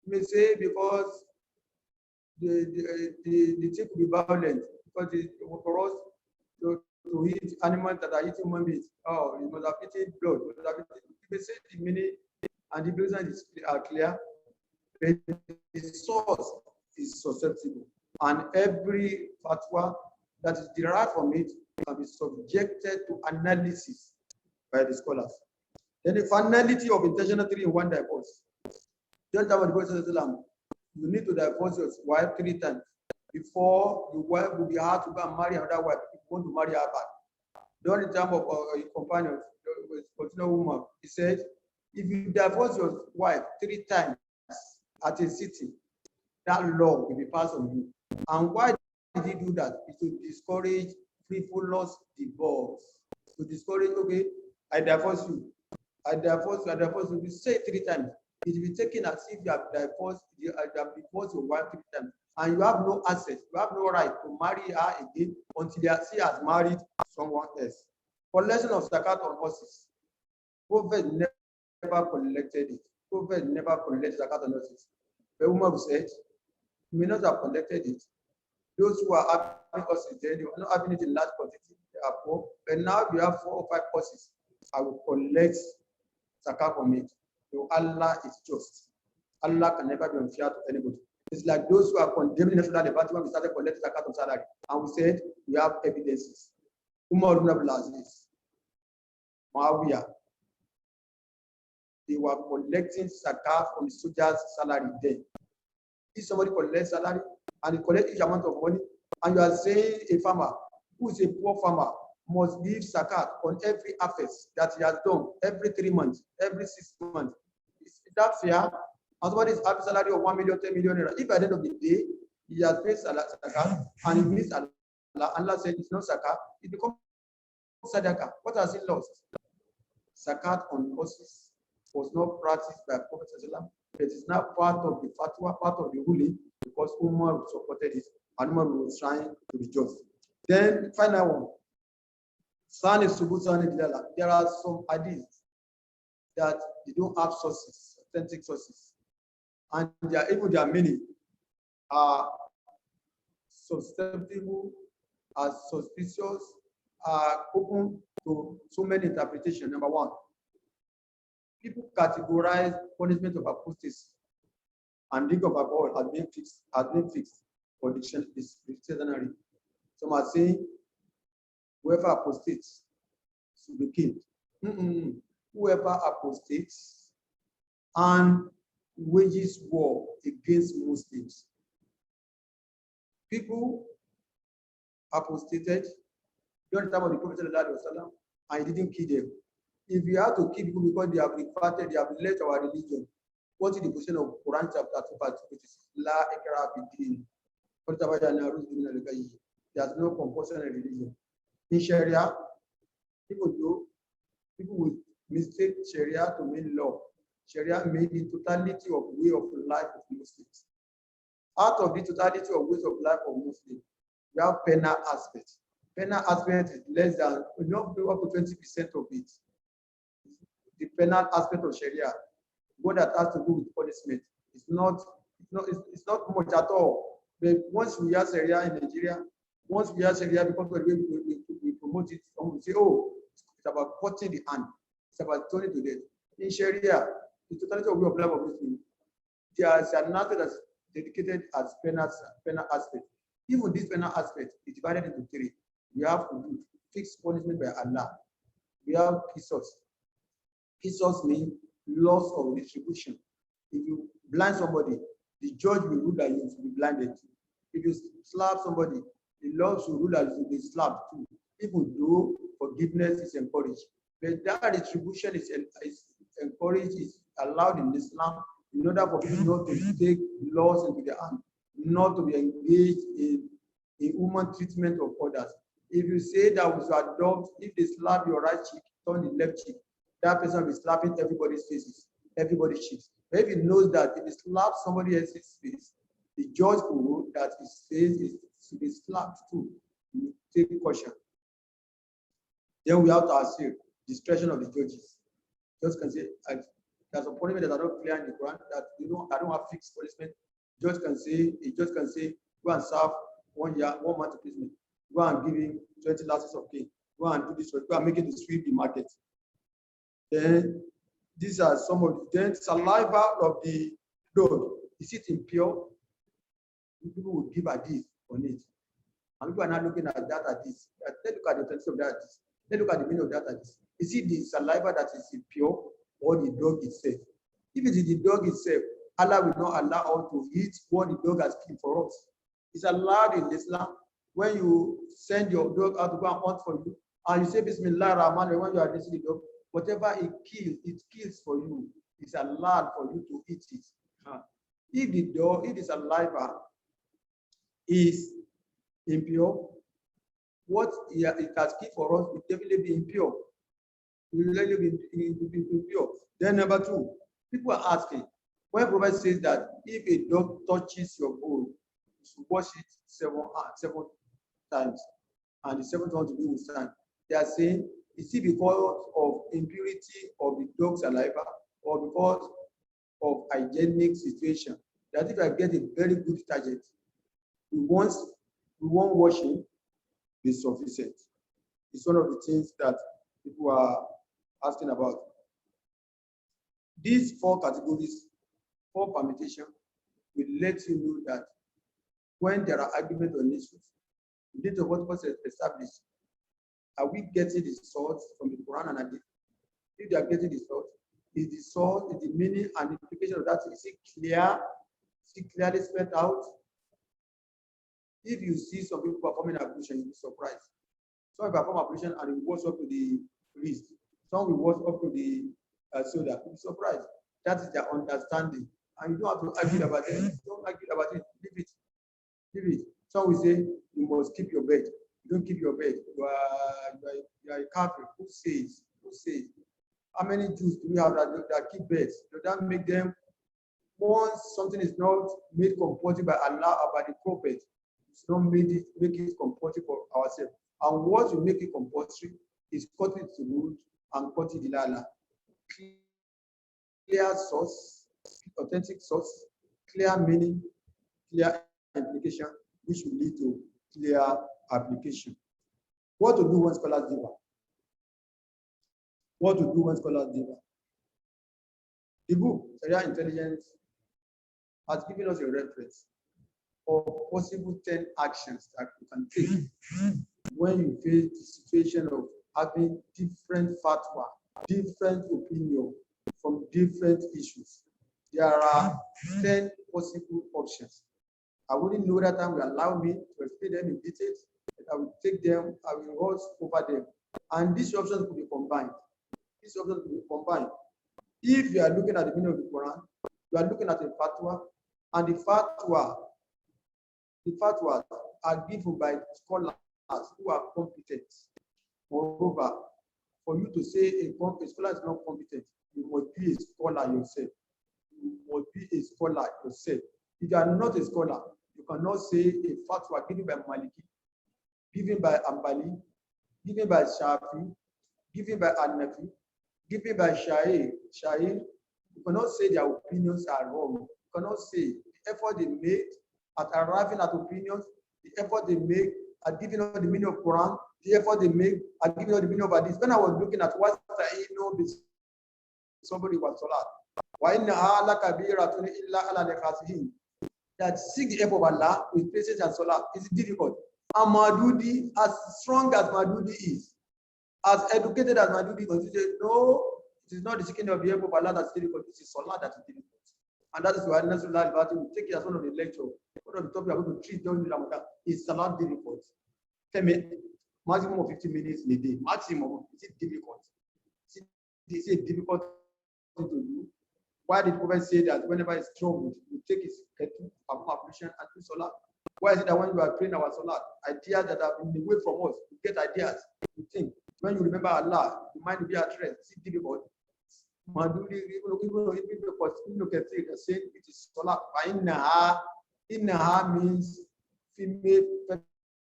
You may say because the thing could be violent, because for us to eat animals that are eating human beings, oh, you must have eaten blood. You may say the meaning and the reason are clear, but the source is susceptible, and every fatwa that is derived from it can be subjected to analysis by the scholars. Then the finality of intentional 3-in-1 divorce. Just about the Prophet, you need to divorce your wife 3 times before your wife will be hard to go and marry another wife if you want to marry her back. During the time of your companion, woman, he said, if you divorce your wife 3 times at a city, that law will be passed on you. And why did he do that? It's to discourage frivolous divorce. To discourage, okay, I divorce you. I divorce you. You say 3 times. It will be taken as if you have divorced your wife 3 times. And you have no access, you have no right to marry her again until she has married someone else. Collection of zakat on horses. Prophet never collected it. Prophet never collected zakat on horses. The woman said, you may not have collected it. Those who are having horses, they are not having it in large quantity, they are poor. But now you have 4 or 5 horses. I will collect zakat from it. So Allah is just. Allah can never be unfair to anybody. It's like those who are condemning national liberty when we started collecting zakat on salary. And we said, we have evidences. Umar ibn Abdul-Azeez, Muawiyah, they were collecting zakat from the soldiers' salary then. If somebody collects salary and he collects each amount of money, and you are saying a farmer who is a poor farmer must give zakat on every harvest that he has done every 3 months, every 6 months. Is that fair? And somebody is having a salary of 1 million, 10 million naira. If at the end of the day he has paid zakat and he missed Allah, Allah said it's not zakat, it becomes sadaqah. What has he lost? Zakat on horses was not practiced by Prophet Sallallahu. It is now part of the fatwa, part of the ruling, because Umar supported it and Umar was trying to be just. Then final one. There are some hadiths that they don't have sources, authentic sources. And even there are many are susceptible, are suspicious, are open to so many interpretations. Number one, people categorize punishment of apostasy and drink of alcohol as being fixed for dictionary. Some are saying whoever apostates should be killed. Whoever apostates and wages war against Muslims. People apostated during the time of the Prophet ﷺ, and he didn't kill them. If you have to kill people because they have reverted, they have left our religion, what is the position of Quran chapter 2 verse 2, which is La Ikraha fi Din? There's no compulsion in religion. In Sharia, people will mistake Sharia to mean law. Sharia means the totality of way of life of Muslims. Out of the totality of ways of life of Muslims, we have penal aspect. Penal aspect is less than, up to 20% of it. The penal aspect of Sharia, what that has to do with punishment, it's not much at all. But once we have Sharia in Nigeria, once we have Sharia, because of the way we promote it, we say, oh, it's about cutting the hand, it's about turning to death. In Sharia, the totality of way of life of Muslims, there is another that's dedicated as penal aspect. Even this penal aspect is divided into three. We have fixed punishment by Allah. We have qisas. Qisas means loss of retribution. If you blind somebody, the judge will rule that you should be blinded too. If you slap somebody, the law should rule that you should be slapped too, even though forgiveness is encouraged. But that retribution is encouraged, is allowed in Islam in order for people not to take laws into their hand, not to be engaged in human treatment of others. If you say that we should adopt, if they slap your right cheek, turn the left cheek, that person will be slapping everybody's faces, everybody's cheeks. But if he knows that if he slaps somebody else's face, the judge will rule that his face is to be slapped too. You take caution. Then we have to assume discretion of the judges. Judge can say, there's a punishment that are not clear in the Quran that I don't have fixed punishment. A judge can say, go and serve 1 year, 1 month imprisonment. Go and give him 20 lashes of cane. Go and do this, go and make it to sweep the market. Then these are some of the then saliva of the dog. Is it impure? People will give a hadith on it. And people are not looking at that hadith. Let's look at the text of that hadith. Let's look at the meaning of that hadith. Is it the saliva that is impure or the dog itself? If it is the dog itself, Allah will not allow us to eat what the dog has killed for us. It's allowed in Islam when you send your dog out to go and hunt for you, and you say Bismillah Rahman when you are releasing the dog, whatever it kills for you. It's allowed for you to eat it. If the saliva is impure, what it has killed for us will definitely be impure. It will definitely be impure. Then number two, people are asking, when Prophet says that if a dog touches your bone, you should wash it seven times, and the seventh one to be with sand. They are saying, is it because of impurity of the dog's saliva or because of hygienic situation? That if I get a very good detergent, we won't washing be sufficient. It's one of the things that people are asking about. These 4 categories, 4 permutations, will let you know that when there are arguments on issues, the date of what was established, are we getting the source from the Quran and Hadith? If they are getting the source, is the meaning and the implication of that, is it clear? Is it clearly spelled out? If you see some people performing ablution, you'll be surprised. Some perform ablution and it walks up to the wrist. Some will walk up to the shoulder. You'll be surprised. That is their understanding. And you don't have to argue about it. Don't argue about it. Leave it. Leave it. Some will say, you must keep your bed. You don't keep your bed. You are a Catholic. Who says? Who says? How many Jews do we have that keep beds? Does that make them, once something is not made compulsory by Allah or by the Prophet, it's not make it compulsory for ourselves. And what will make it compulsory is cut it to root and cut it dilala. clear source, authentic source, clear meaning, clear implication, which will lead to clear application. What to do when scholars differ? What to do when scholars differ? The book, Sharia Intelligence, has given us a reference of possible 10 actions that you can take when you face the situation of having different fatwa, different opinion from different issues. There are 10 possible options. I wouldn't know that time will allow me to explain them in details. I will take them, I will rush over them. And these options could be combined. These options could be combined. If you are looking at the meaning of the Quran, you are looking at a fatwa, and the fatwas are given by scholars who are competent. Moreover, for you to say a scholar is not competent, you must be a scholar yourself. You must be a scholar yourself. If you are not a scholar, you cannot say a fatwa given by Maliki, given by Ambali, given by Shafi, given by Hanafi, given by Shair. You cannot say their opinions are wrong. You cannot say the effort they made at arriving at opinions, the effort they make at giving out the meaning of Quran, the effort they make at giving out the meaning of Hadith. When I was looking at what somebody was salat. That seek the help of Allah with patience and salah is difficult. And Madudi, as strong as Madudi is, as educated as Madudi is, he said, no, it is not the seeking of the help of Allah that's difficult, it is salah that is difficult. And that is why NASFAT will take it as one of the lecture. One of the topics we are going to treat during Ramadan is salah difficult. 10 minutes, maximum of 15 minutes in a day. Maximum. Is it difficult? Is it difficult to do? Why did the Prophet say that whenever it's troubled, you take his ablution and do salah? Why is it that when you are praying our salah, ideas that have been away from us, you get ideas, you think. When you remember Allah, your mind will be at rest. Is it difficult? Maduri, even the saying it is salah. Innaha means female,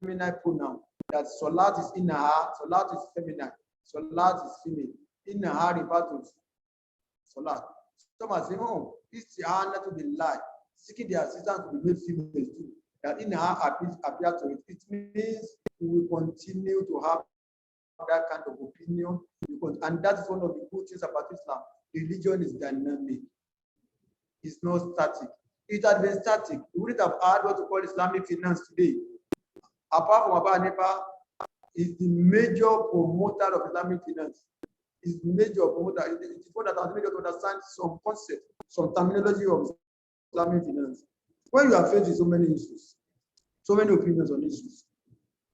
feminine pronoun. That salat is innaha, salat is feminine, salat is female. Innaha refers to salat. Some are saying, oh, it's to be lie. Seeking the assistance to be made female too. That innaha appear to it. It means we will continue to have that kind of opinion, and that is one of the good things about Islam. Religion is dynamic. It's not static. It had been static. We wouldn't have had what we call Islamic finance today. Apart from Abba Hanifa, is the major promoter of Islamic finance. Is major promoter. It is one that has made us understand some concept, some terminology of Islamic finance. When you are faced with so many issues, so many opinions on issues,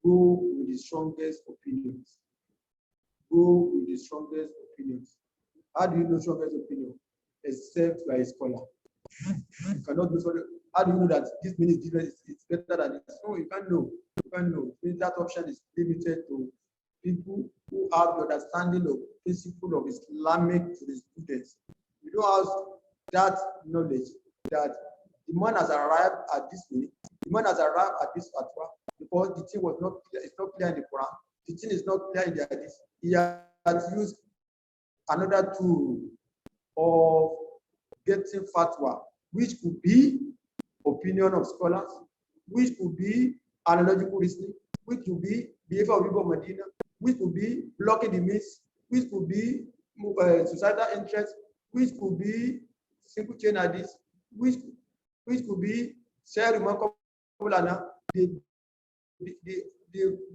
go with the strongest opinions. Go with the strongest opinions. How do you know strongest opinion? Except by a scholar. You cannot do so. How do you know that this means different? It's better than this? No, you can't know. You can't know. That option is limited to people who have the understanding of principle of Islamic jurisprudence. You don't have that knowledge that the man has arrived at this minute, the man has arrived at this fatwa because the thing was not clear, it's not clear in the Quran, the thing is not clear in the Hadith. He has used another tool of getting fatwa, which could be opinion of scholars, which could be analogical reasoning, which could be behavior of people of Medina, which could be blocking the myths, which could be societal interest, which could be simple chain hadith, which could be share remarkable the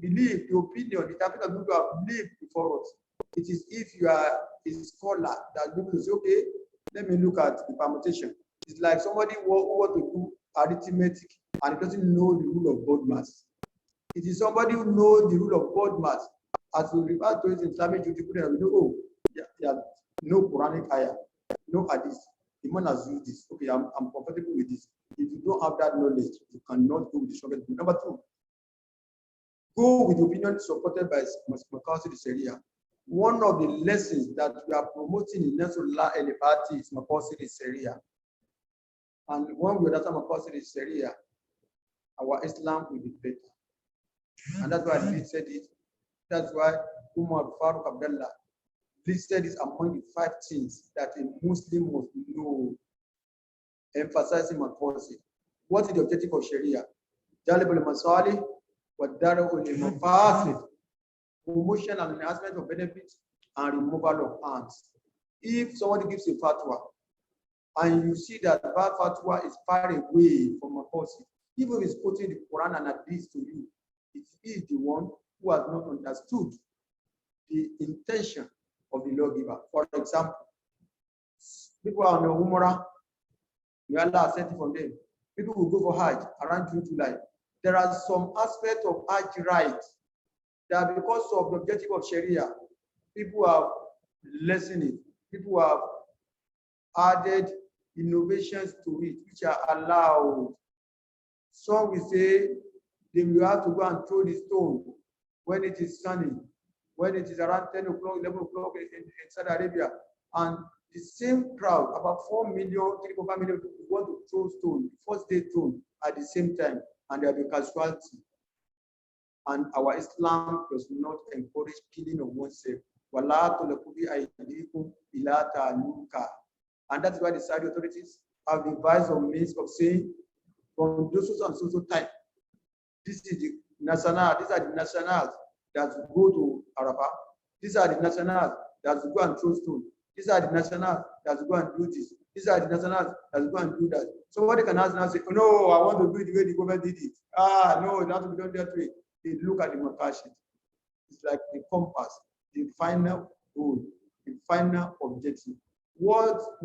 belief, the opinion, the topic of people have believed before us. It is if you are a scholar that people say, okay, let me look at the permutation. It's like somebody who wants to do arithmetic and doesn't know the rule of God mass. It is somebody who knows the rule of God mass. As we refer to it in Islamic jurisprudence, we know, oh, yeah, no Quranic ayah, no hadith. The man has used this. Okay, I'm comfortable with this. If you don't have that knowledge, you cannot go with the strongest. Number two, go with the opinion supported by Makassid Sharia. One of the lessons that we are promoting in NASFAT Elefati is Makassid Sharia. And when we understand Makassid Sharia, our Islam will be better. And that's why I said it. That's why Umar Farooq Abdullah listed is among the 5 things that a Muslim must know, emphasizing makosid. What is the objective of Sharia? Jalib al-masalih wa dar'u al-mafasid. Promotion and enhancement of benefits and removal of harms. If somebody gives a fatwa and you see that that fatwa is far away from a person, even if he's quoting the Quran and Hadith to you, it is the one who has not understood the intention of the lawgiver. For example, people are on the Umrah, may Allah accept it from them. People will go for Hajj around June, July. There are some aspects of Hajj rights that because of the objective of Sharia, people have lessened it. People have added innovations to it, which are allowed. Some will say they will have to go and throw the stone when it is sunny, when it is around 10 o'clock, 11 o'clock in Saudi Arabia. And the same crowd, about 4 million, 3.5 million people want to throw stone, first day thrown at the same time, and there will be casualty. And our Islam does not encourage killing of oneself. And that's why the Saudi authorities have devised a means of saying, from those and so time, this is the national, these are the nationals that go to Arafah. These are the nationals that go and throw stone. These are the nationals that go and do this. These are the nationals that go and do that. Somebody can ask now say, oh, no, I want to do it the way the government did it. Ah, no, it has to be done that way. They look at the makashi. It's like the compass, the final goal, the final objective. What a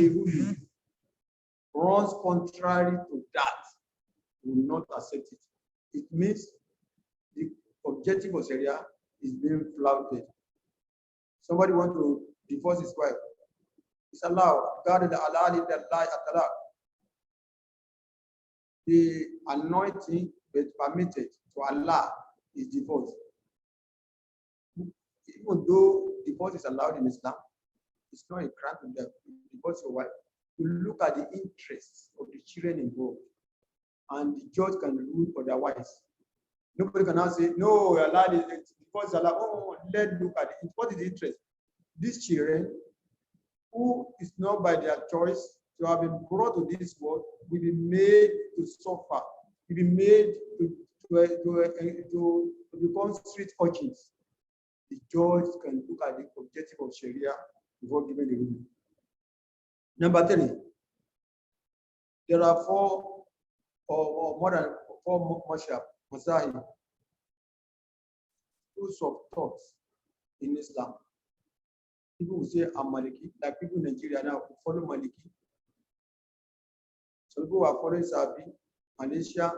ruling runs contrary to that, will not accept it. It means the objective of Sharia is being flouted. Somebody wants to divorce his wife. It's allowed. The anointing is permitted to Allah is divorce. Even though divorce is allowed in Islam, it's not a crime to divorce your wife. You look at the interests of the children involved, and the judge can rule otherwise. Nobody can now say, no, Allah is divorce is allowed. Oh, let's look at it. What is the interest? These children, who is not by their choice to have been brought to this world, will be made to suffer, will be made to become street urchins. The judge can look at the objective of Sharia before giving the ruling. Number 3, there are 4 or more than 4 mazahib, schools of thought in Islam. People will say I'm Maliki, like people in Nigeria now who follow Maliki. Some people are following Sabi, Malaysia.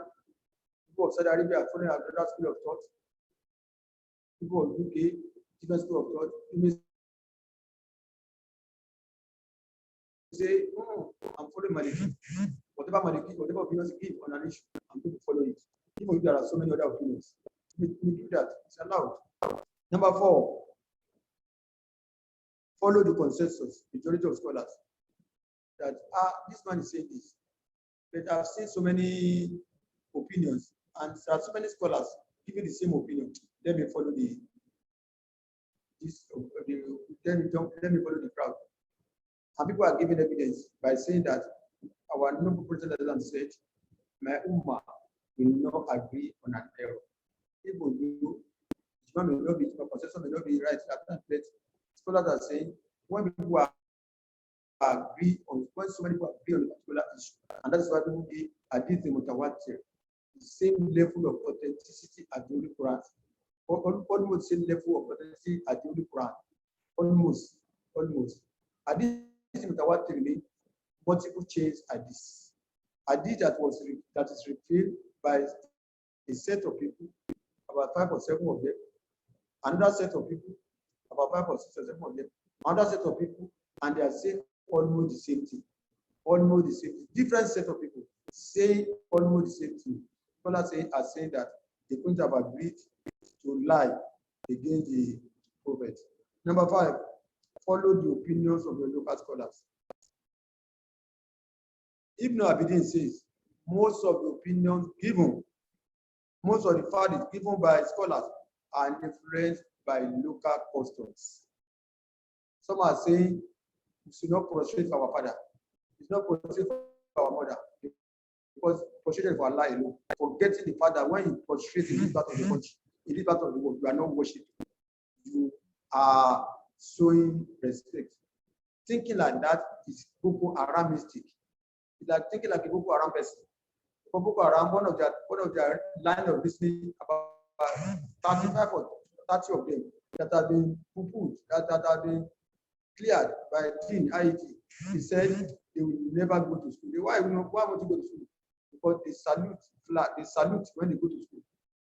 People of Saudi Arabia are following another school of thought. People of UK, different school of thought. You may say, oh, I'm following Maliki. Whatever Maliki, whatever opinions give on an issue, I'm going to follow it. Even if there are so many other opinions. We do that. It's allowed. Number 4, follow the consensus, majority of scholars, that this man is saying this. But I've seen so many opinions, and there are so many scholars giving the same opinion. Let me follow let me follow the crowd. And people are giving evidence by saying that our noble Prophet said, my ummah will not agree on an error. People do, Imam may not be, consensus may not be right at that place. Scholars are saying, when people agree on, when so many people agree on a particular issue, and that's why people give hadith mutawatir, the same level of authenticity as the Holy Quran, almost same level of authenticity as the Holy Quran, almost. Hadith mutawatir means multiple chains hadith. Hadith that is revealed by a set of people, about 5 or 7 of them, another set of people, about 5 or 6 or 7 of them, another set of people, and they are saying almost the same thing. Almost the same thing. Different set of people say almost the same thing. Scholars are saying that they couldn't have agreed to lie against the prophet. Number 5, follow the opinions of the local scholars. Ibn Abidin says most of the opinions given, most of the verdicts given by scholars are influenced by local customs. Some are saying we should not prostrate for our father. We should not prostrate for our mother. Because prostrate for Allah alone. Forgetting the fact that when you prostrate in this part of the country, in this part of the world, you are not worshiping. You are showing respect. Thinking like that is Boko Haram mystic. It's like thinking like a Boko Haram person. For Boko Haram, one of their line of listening about 35 or 30 of them that have been poo-pooed, that have been cleared by Dean IET. He said they will never go to school. Why won't you go to school? Because they salute when they go to school.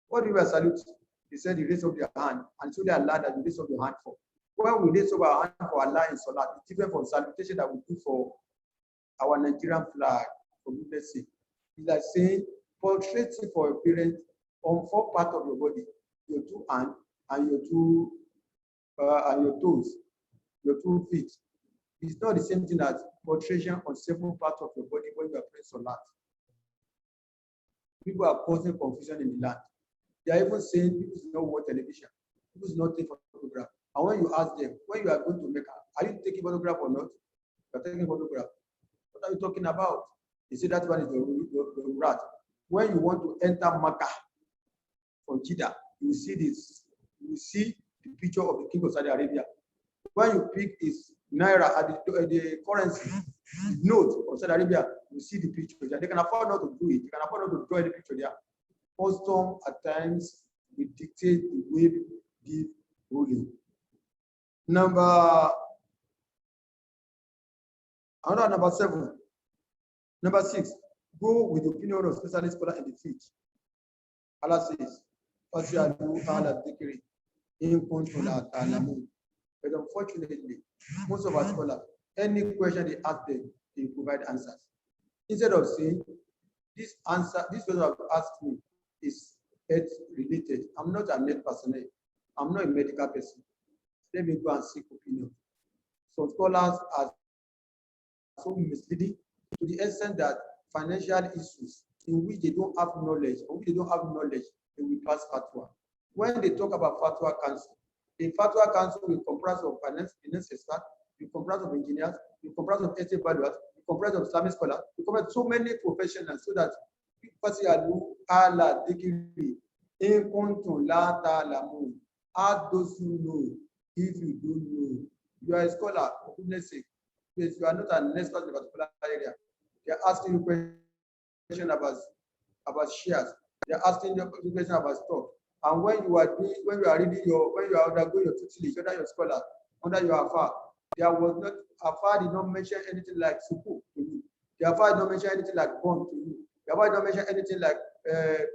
What do you mean by salute? They said they raise up their hand and show their Allah that you raise up your hand for. When we raise up our hand for Allah in Salat, it's different from salutation that we do for our Nigerian flag, for goodness sake. It's like saying, prostrating for a parent on 4 parts of your body, your 2 hands and your 2 and your toes, your 2 feet. It's not the same thing as prostration on 7 parts of your body when you are praying Salat. People are causing confusion in the land. They are even saying people should not watch television, people should not take photograph. And when you ask them, when you are going to Mecca, are you taking photograph or not? You are taking photograph. What are you talking about? They say that one is the rat. When you want to enter Mecca from Jeddah, you will see this. You will see the picture of the king of Saudi Arabia. When you pick his naira at the currency note of Saudi Arabia, you see the picture. They can afford not to do it. They can afford not to draw any picture there. Custom at times will dictate the way people give ruling. Number 7. Number 6, go with the opinion of specialist scholar in the field. Allah says, but unfortunately, most of our scholars, any question they ask them, they provide answers. Instead of saying, this question I've asked me is health related. I'm not a med personnel. I'm not a medical person. Let me go and seek opinion. Some scholars are so misleading to the extent that financial issues in which they don't have knowledge, they will pass fatwa. When they talk about fatwa council, the fatwa council will comprise of finance experts, will comprise of engineers, will comprise of estate valuers, will comprise of Islamic scholars, will comprise so many professionals so that ask those who know. If you don't know, you are a scholar, for goodness sake, because you are not an expert in a particular area. They are asking you questions about shares. They are asking you questions about stock. And when you are undergoing your tutelage under your scholar, under your afar, afar did not mention anything like suku to you. The afar did not mention anything like bond to you. The afar did not mention anything like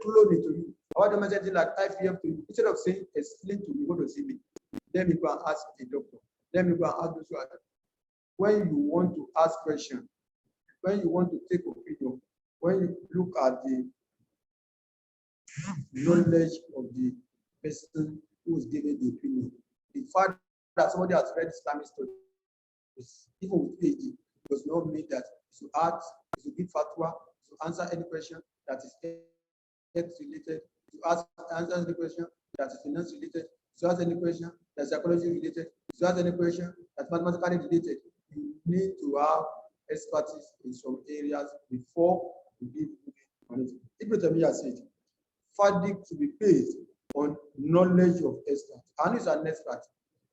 cloning to you. The afar did not mention anything like IPF to you. Instead of saying explain to me, what does it mean? Let me go and ask a doctor. Let me go and ask those who are. When you want to ask questions, when you want to take opinion, when you look at the knowledge of the person who is giving the opinion, the fact that somebody has read Islamic studies, even with PhD, does not mean that you should ask, you should give fatwa, to answer any question that is health related, to answer any question that is finance related, to ask any question that's psychology related, to ask any question that's mathematically related. You need to have expertise in some areas before you give on it. Ibn Taymiyyah said, verdict to be based on knowledge of experts. And is an expert.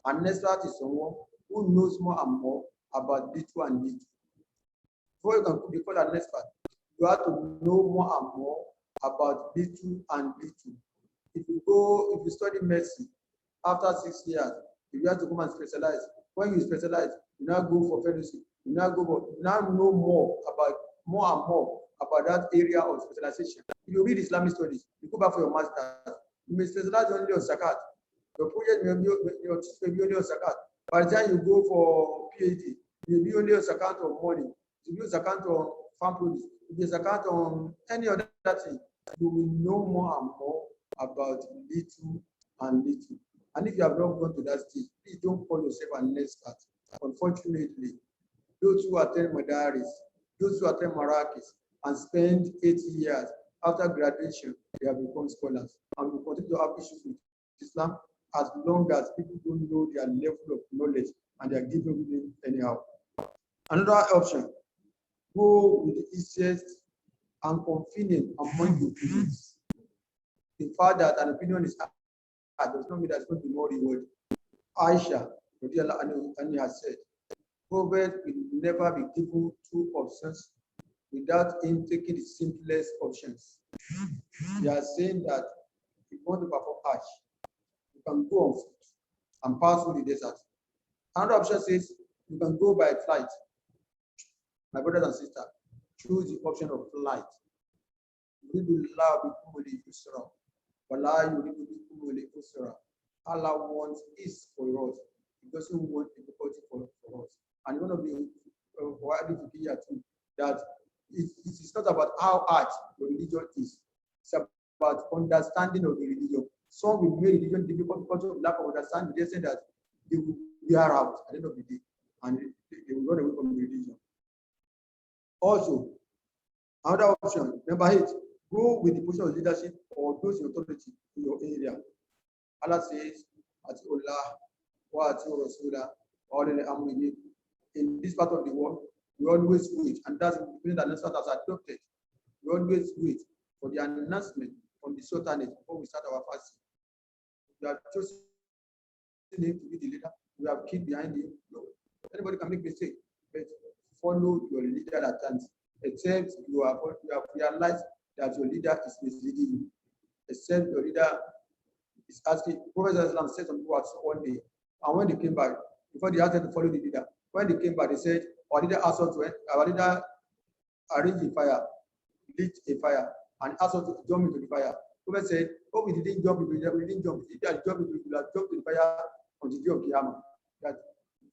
An expert is someone who knows more and more about little and little. Before you can be called an expert, you have to know more and more about little and little. If you study medicine, after 6 years, you have to come and specialize. When you specialize, you now go for fellowship. You now know more and more about that area of specialization. If you read Islamic studies, you go back for your master's. You may specialize only on zakat. Your project may be only on zakat. By the time you go for PhD, you will be only on zakat of money. You will be zakat on farm produce. You will be zakat on any other thing. You will know more and more about little and little. And if you have not gone to that stage, please don't call yourself an expert. Unfortunately, those who attend Madaris, those who attend Marrakech and spend 8 years after graduation, they have become scholars. And we continue to have issues with Islam as long as people don't know their level of knowledge and they are giving it anyhow. Another option, go with the easiest and convenient among the opinions. The fact that an opinion is hard does not mean there's going to be more reward. Aisha has said, Prophet will never be given two options without him taking the simplest options. They are saying that if you want to perform Hajj, you can go on foot and pass through the desert. Another option says you can go by flight. My brothers and sisters, choose the option of flight. Allah wants is for us. He doesn't want difficulty for us. And one of the that it's not about how hard the religion is. It's about understanding of the religion. Some will make religion difficult because of lack of understanding. They say that they will wear out at the end of the day and they will run away from the religion. Also, another option, number 8, go with the position of leadership or those in authority in your area. Allah says, Adesola, Adesola, in this part of the world, we always wait, and that's the thing that NASFAT has adopted. We always wait for the announcement from the Sultanate before we start our fasting. We have chosen him to be the leader. We have kid behind him. No. Anybody can make mistake, but follow your leader at times, except you have realized that your leader is misleading you. Except your leader is asking. Prophet Islam said some people one day, and when they came back, before they asked them to follow the leader, when they came back, they said, our leader asked us to our leader arranged a fire, lit a fire, and asked us to jump into the fire. Prophet said, oh, we didn't jump into the fire, we didn't jump. If they had jumped into the fire on the day of Qiyamah. That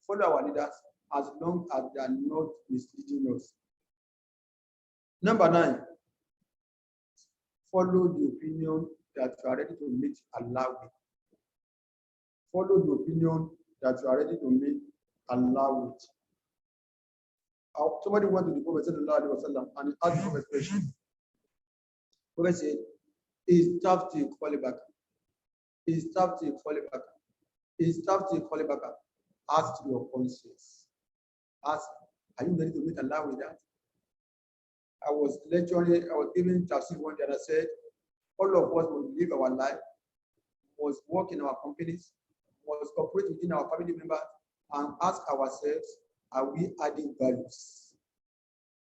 follow our leaders as long as they are not misleading us. Number 9, follow the opinion that you are ready to meet Allah with. Follow the opinion that you are ready to meet Allah with. Somebody went to the Prophet and he asked the Prophet question. The Prophet said, is tough to call it back. Is tough to call it back. Is tough to call it back. Ask your conscience. Ask, are you ready to meet Allah with that? I was giving tafsir one day and I said, all of us will live our life, must work in our companies, must cooperate within our family members, and ask ourselves, are we adding values?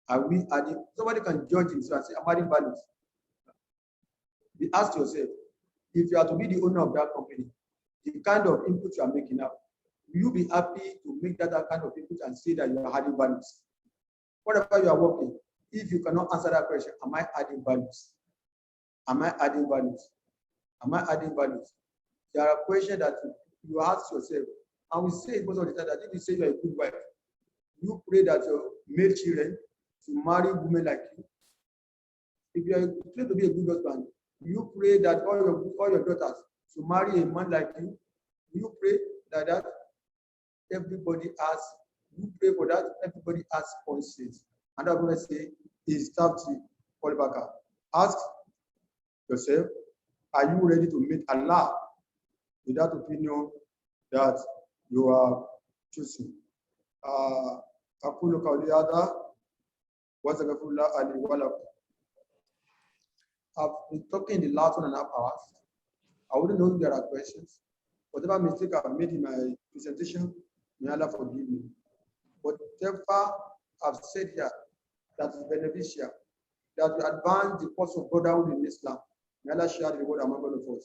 Are we adding? Somebody can judge himself and say, I'm adding values. You ask yourself, if you are to be the owner of that company, the kind of input you are making now, will you be happy to make that kind of input and say that you are adding values? Whatever you are working, if you cannot answer that question, am I adding values? Am I adding values? Am I adding values? There are questions that you ask yourself, and we say it most of the time that if you say you are a good wife, you pray that your male children to marry women like you. If you are claim to be a good husband, you pray that all your daughters to marry a man like you. You pray that everybody has. You pray for that. Everybody has conscience. And I'm going to say is tough to fall back up. Ask yourself, are you ready to meet Allah with that opinion that you are choosing? أقول قولي هذا وأستغفر الله لي ولكم. I've been talking the last 1.5 hours. I wouldn't know if there are questions. Whatever mistake I've made in my presentation, may Allah forgive me. Whatever I've said here that is beneficial, that will advance the cause of brotherhood in Islam, may Allah share the word among all of us.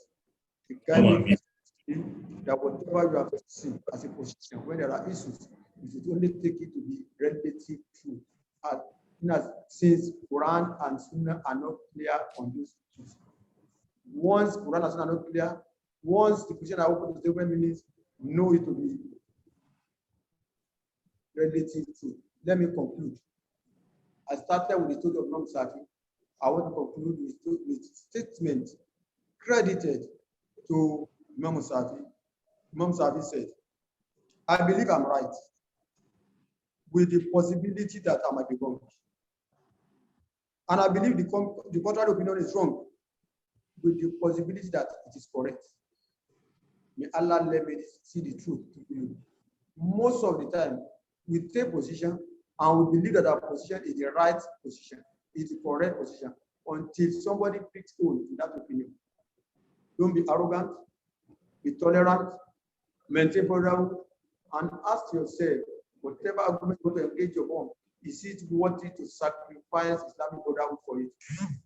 The guidance that whatever you have seen as a position, when there are issues, you should only take it to be relative true. Since Quran and Sunnah are not clear on these issues. Once Quran and Sunnah are not clear, once the question are open to different meanings, know it to be relative true. Let me conclude. I started with the story of Imam Safi. I want to conclude with statement credited to Imam Safi. Imam Safi said, I believe I'm right, with the possibility that I might be wrong. And I believe the contrary opinion is wrong, with the possibility that it is correct. May Allah let me see the truth to you. most of the time, we take position and we believe that our position is the right position, is the correct position, until somebody picks hold in that opinion. Don't be arrogant, be tolerant, maintain brotherhood, and ask yourself, whatever argument you want to engage upon, is it worth it to sacrifice Islamic brotherhood for it?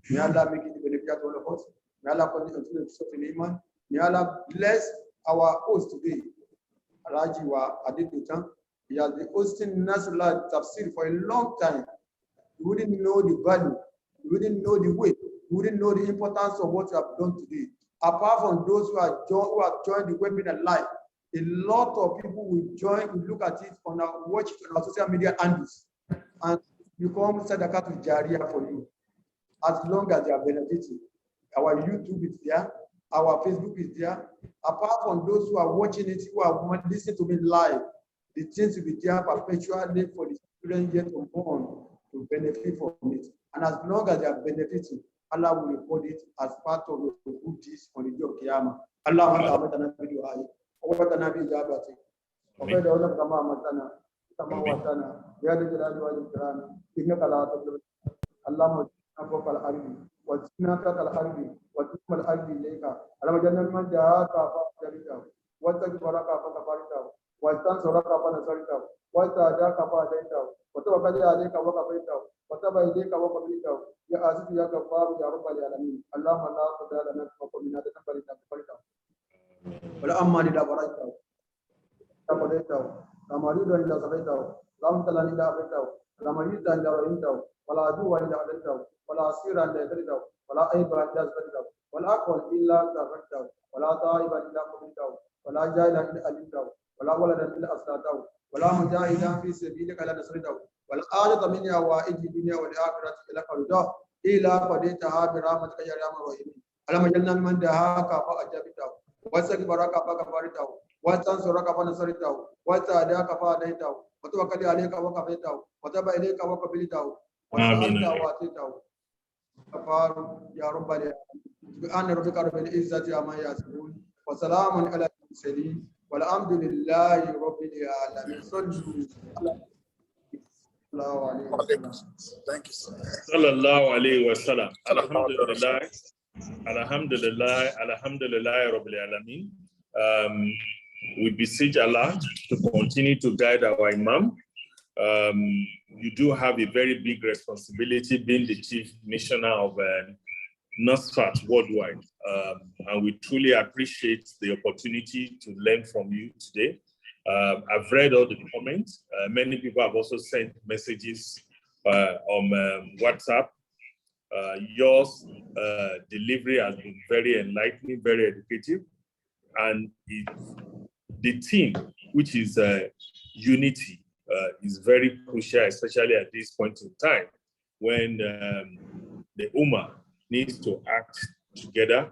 May Allah make it the benefit to all of us. May Allah continue to soften Imam. May Allah bless our host today, Alhaji Adeduntan. He has been hosting NASFAT tafsir for a long time. You wouldn't know the value, you wouldn't know the weight, you wouldn't know the importance of what you have done today. Apart from those who have joined the webinar live, a lot of people will join, will look at it on our watch it on our social media handles, and become sadaqah to Jariyah for you, as long as they are benefiting. Our YouTube is there, our Facebook is there. Apart from those who are watching it, who are listening to me live, the things will be there perpetually for the children yet unborn to benefit from it. And as long as they are benefiting, Allah will record it as part of the good deeds on the day of Qiyamah. Allah ووطنا بإجابته وقد أولم كما أمرتنا كما وعدتنا يا ذا الجلال والإكرام إنك لا تظلم. اللهم اجعلنا فوق الأرض واجعلنا تحت الأرض وتم الأرض إليك. اللهم اجعلنا من جاءك فأجرته واستغفرك فغفرته واستنصرك فنصرته واستهداك فهديته وتوكل عليك وكفيته وتب إليك وقبلته يا عزيز يا غفار يا رب العالمين. اللهم لا تدع لنا ذنبا من هذا الذنب إلا غفرته ولا أما إلا بريته فقدرته لا مريض إلا صفيته لا مبتلى إلا أبيته لا مريض إلا رحمته ولا عدو إلا عليته ولا أسير إلا يدرته ولا عيب إلا زدته ولا أقوى إلا غفرته ولا طائب إلا قبلته ولا جاهل إلا علمته ولا ولد إلا أصلته ولا مجاهدا في سبيلك إلا نصرته ولا آية من هوائج الدنيا والآخرة إلا قرده إلا قضيتها برحمتك يا أرحم الراحمين. اللهم اجعلنا ممن دعاك فأجبته واستكبرك فغفرته واستنصرك فنصرته واستهداك فهديته وتوكل عليك وكفيته وتب إليك وقبلته وسألت وأتيته غفار يا رب العالمين. سبحان ربك رب العزة عما يصفون وسلام على المرسلين والحمد لله رب العالمين. صلوا عليه وسلم. Thank you, sir. Sallallahu alayhi wa sallam. Alhamdulillah. Alhamdulillah. Alhamdulillah Rabbil Alameen. We beseech Allah to continue to guide our Imam. You do have a very big responsibility being the chief missioner of NASFAT worldwide. And we truly appreciate the opportunity to learn from you today. I've read all the comments. Many people have also sent messages on WhatsApp. Yours delivery has been very enlightening, very educative. And the team, which is unity, is very crucial, especially at this point in time when the Ummah needs to act together,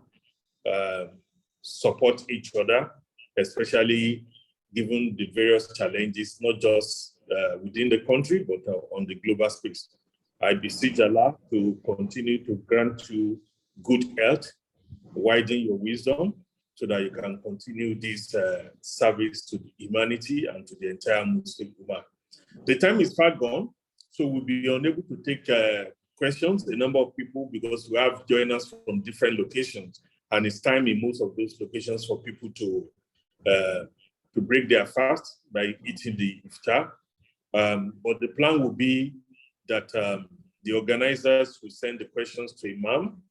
support each other, especially given the various challenges, not just within the country, but on the global space. I beseech Allah to continue to grant you good health, widen your wisdom, so that you can continue this service to humanity and to the entire Muslim Ummah. The time is far gone, so we'll be unable to take questions, a number of people, because we have joiners from different locations, and it's time in most of those locations for people to break their fast by eating the iftar. But the plan will be that the organizers will send the questions to Imam,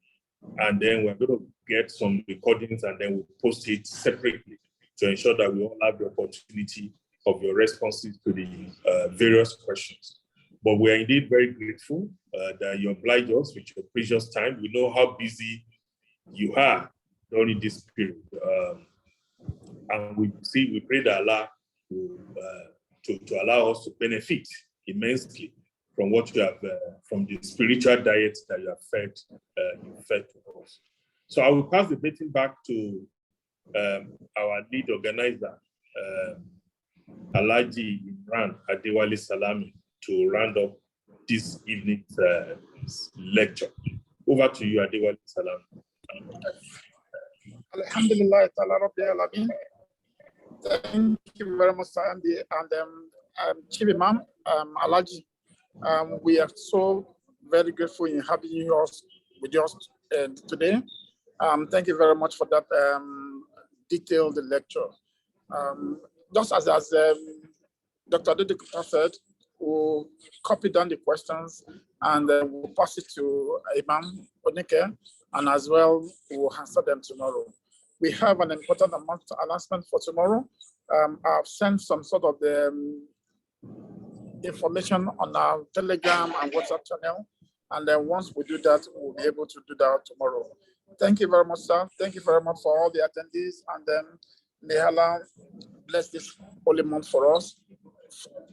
and then we're going to get some recordings and then we'll post it separately to ensure that we all have the opportunity of your responses to the various questions. But we're indeed very grateful that you oblige us with your precious time. We know how busy you are during this period. And we pray that Allah will, to allow us to benefit immensely from what you have, from the spiritual diet that you have fed to us. So I will pass the baton back to our lead organizer, Alhaji Imran Adewale Salami, to round up this evening's lecture. Over to you, Adewale Salami. Alhamdulillah, ta'ala Rabbil Alameen. Thank you very much, Sandy, and Chief Imam, Alaji. We are so very grateful in having you with us today. Thank you very much for that detailed lecture. Just as Dr. Adeduntan said, we'll copy down the questions and we'll pass it to Imam Onike, and as well, we'll answer them tomorrow. We have an important announcement for tomorrow. I've sent some sort of information on our Telegram and WhatsApp channel. And then once we do that, we'll be able to do that tomorrow. Thank you very much, sir. Thank you very much for all the attendees. And then may Allah bless this holy month for us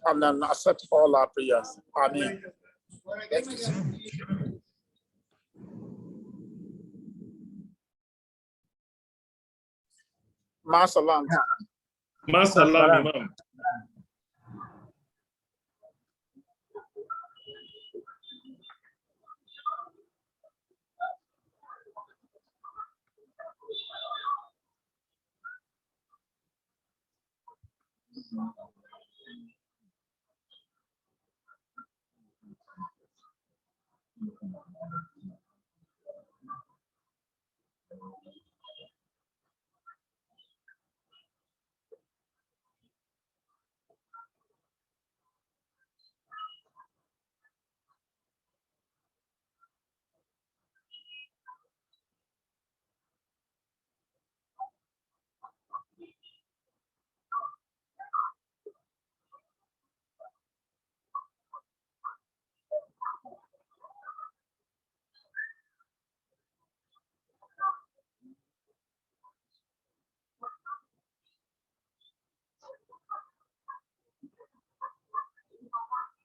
and then accept all our prayers. Amen. Thank you, sir. Masalam. Masalam, Imam.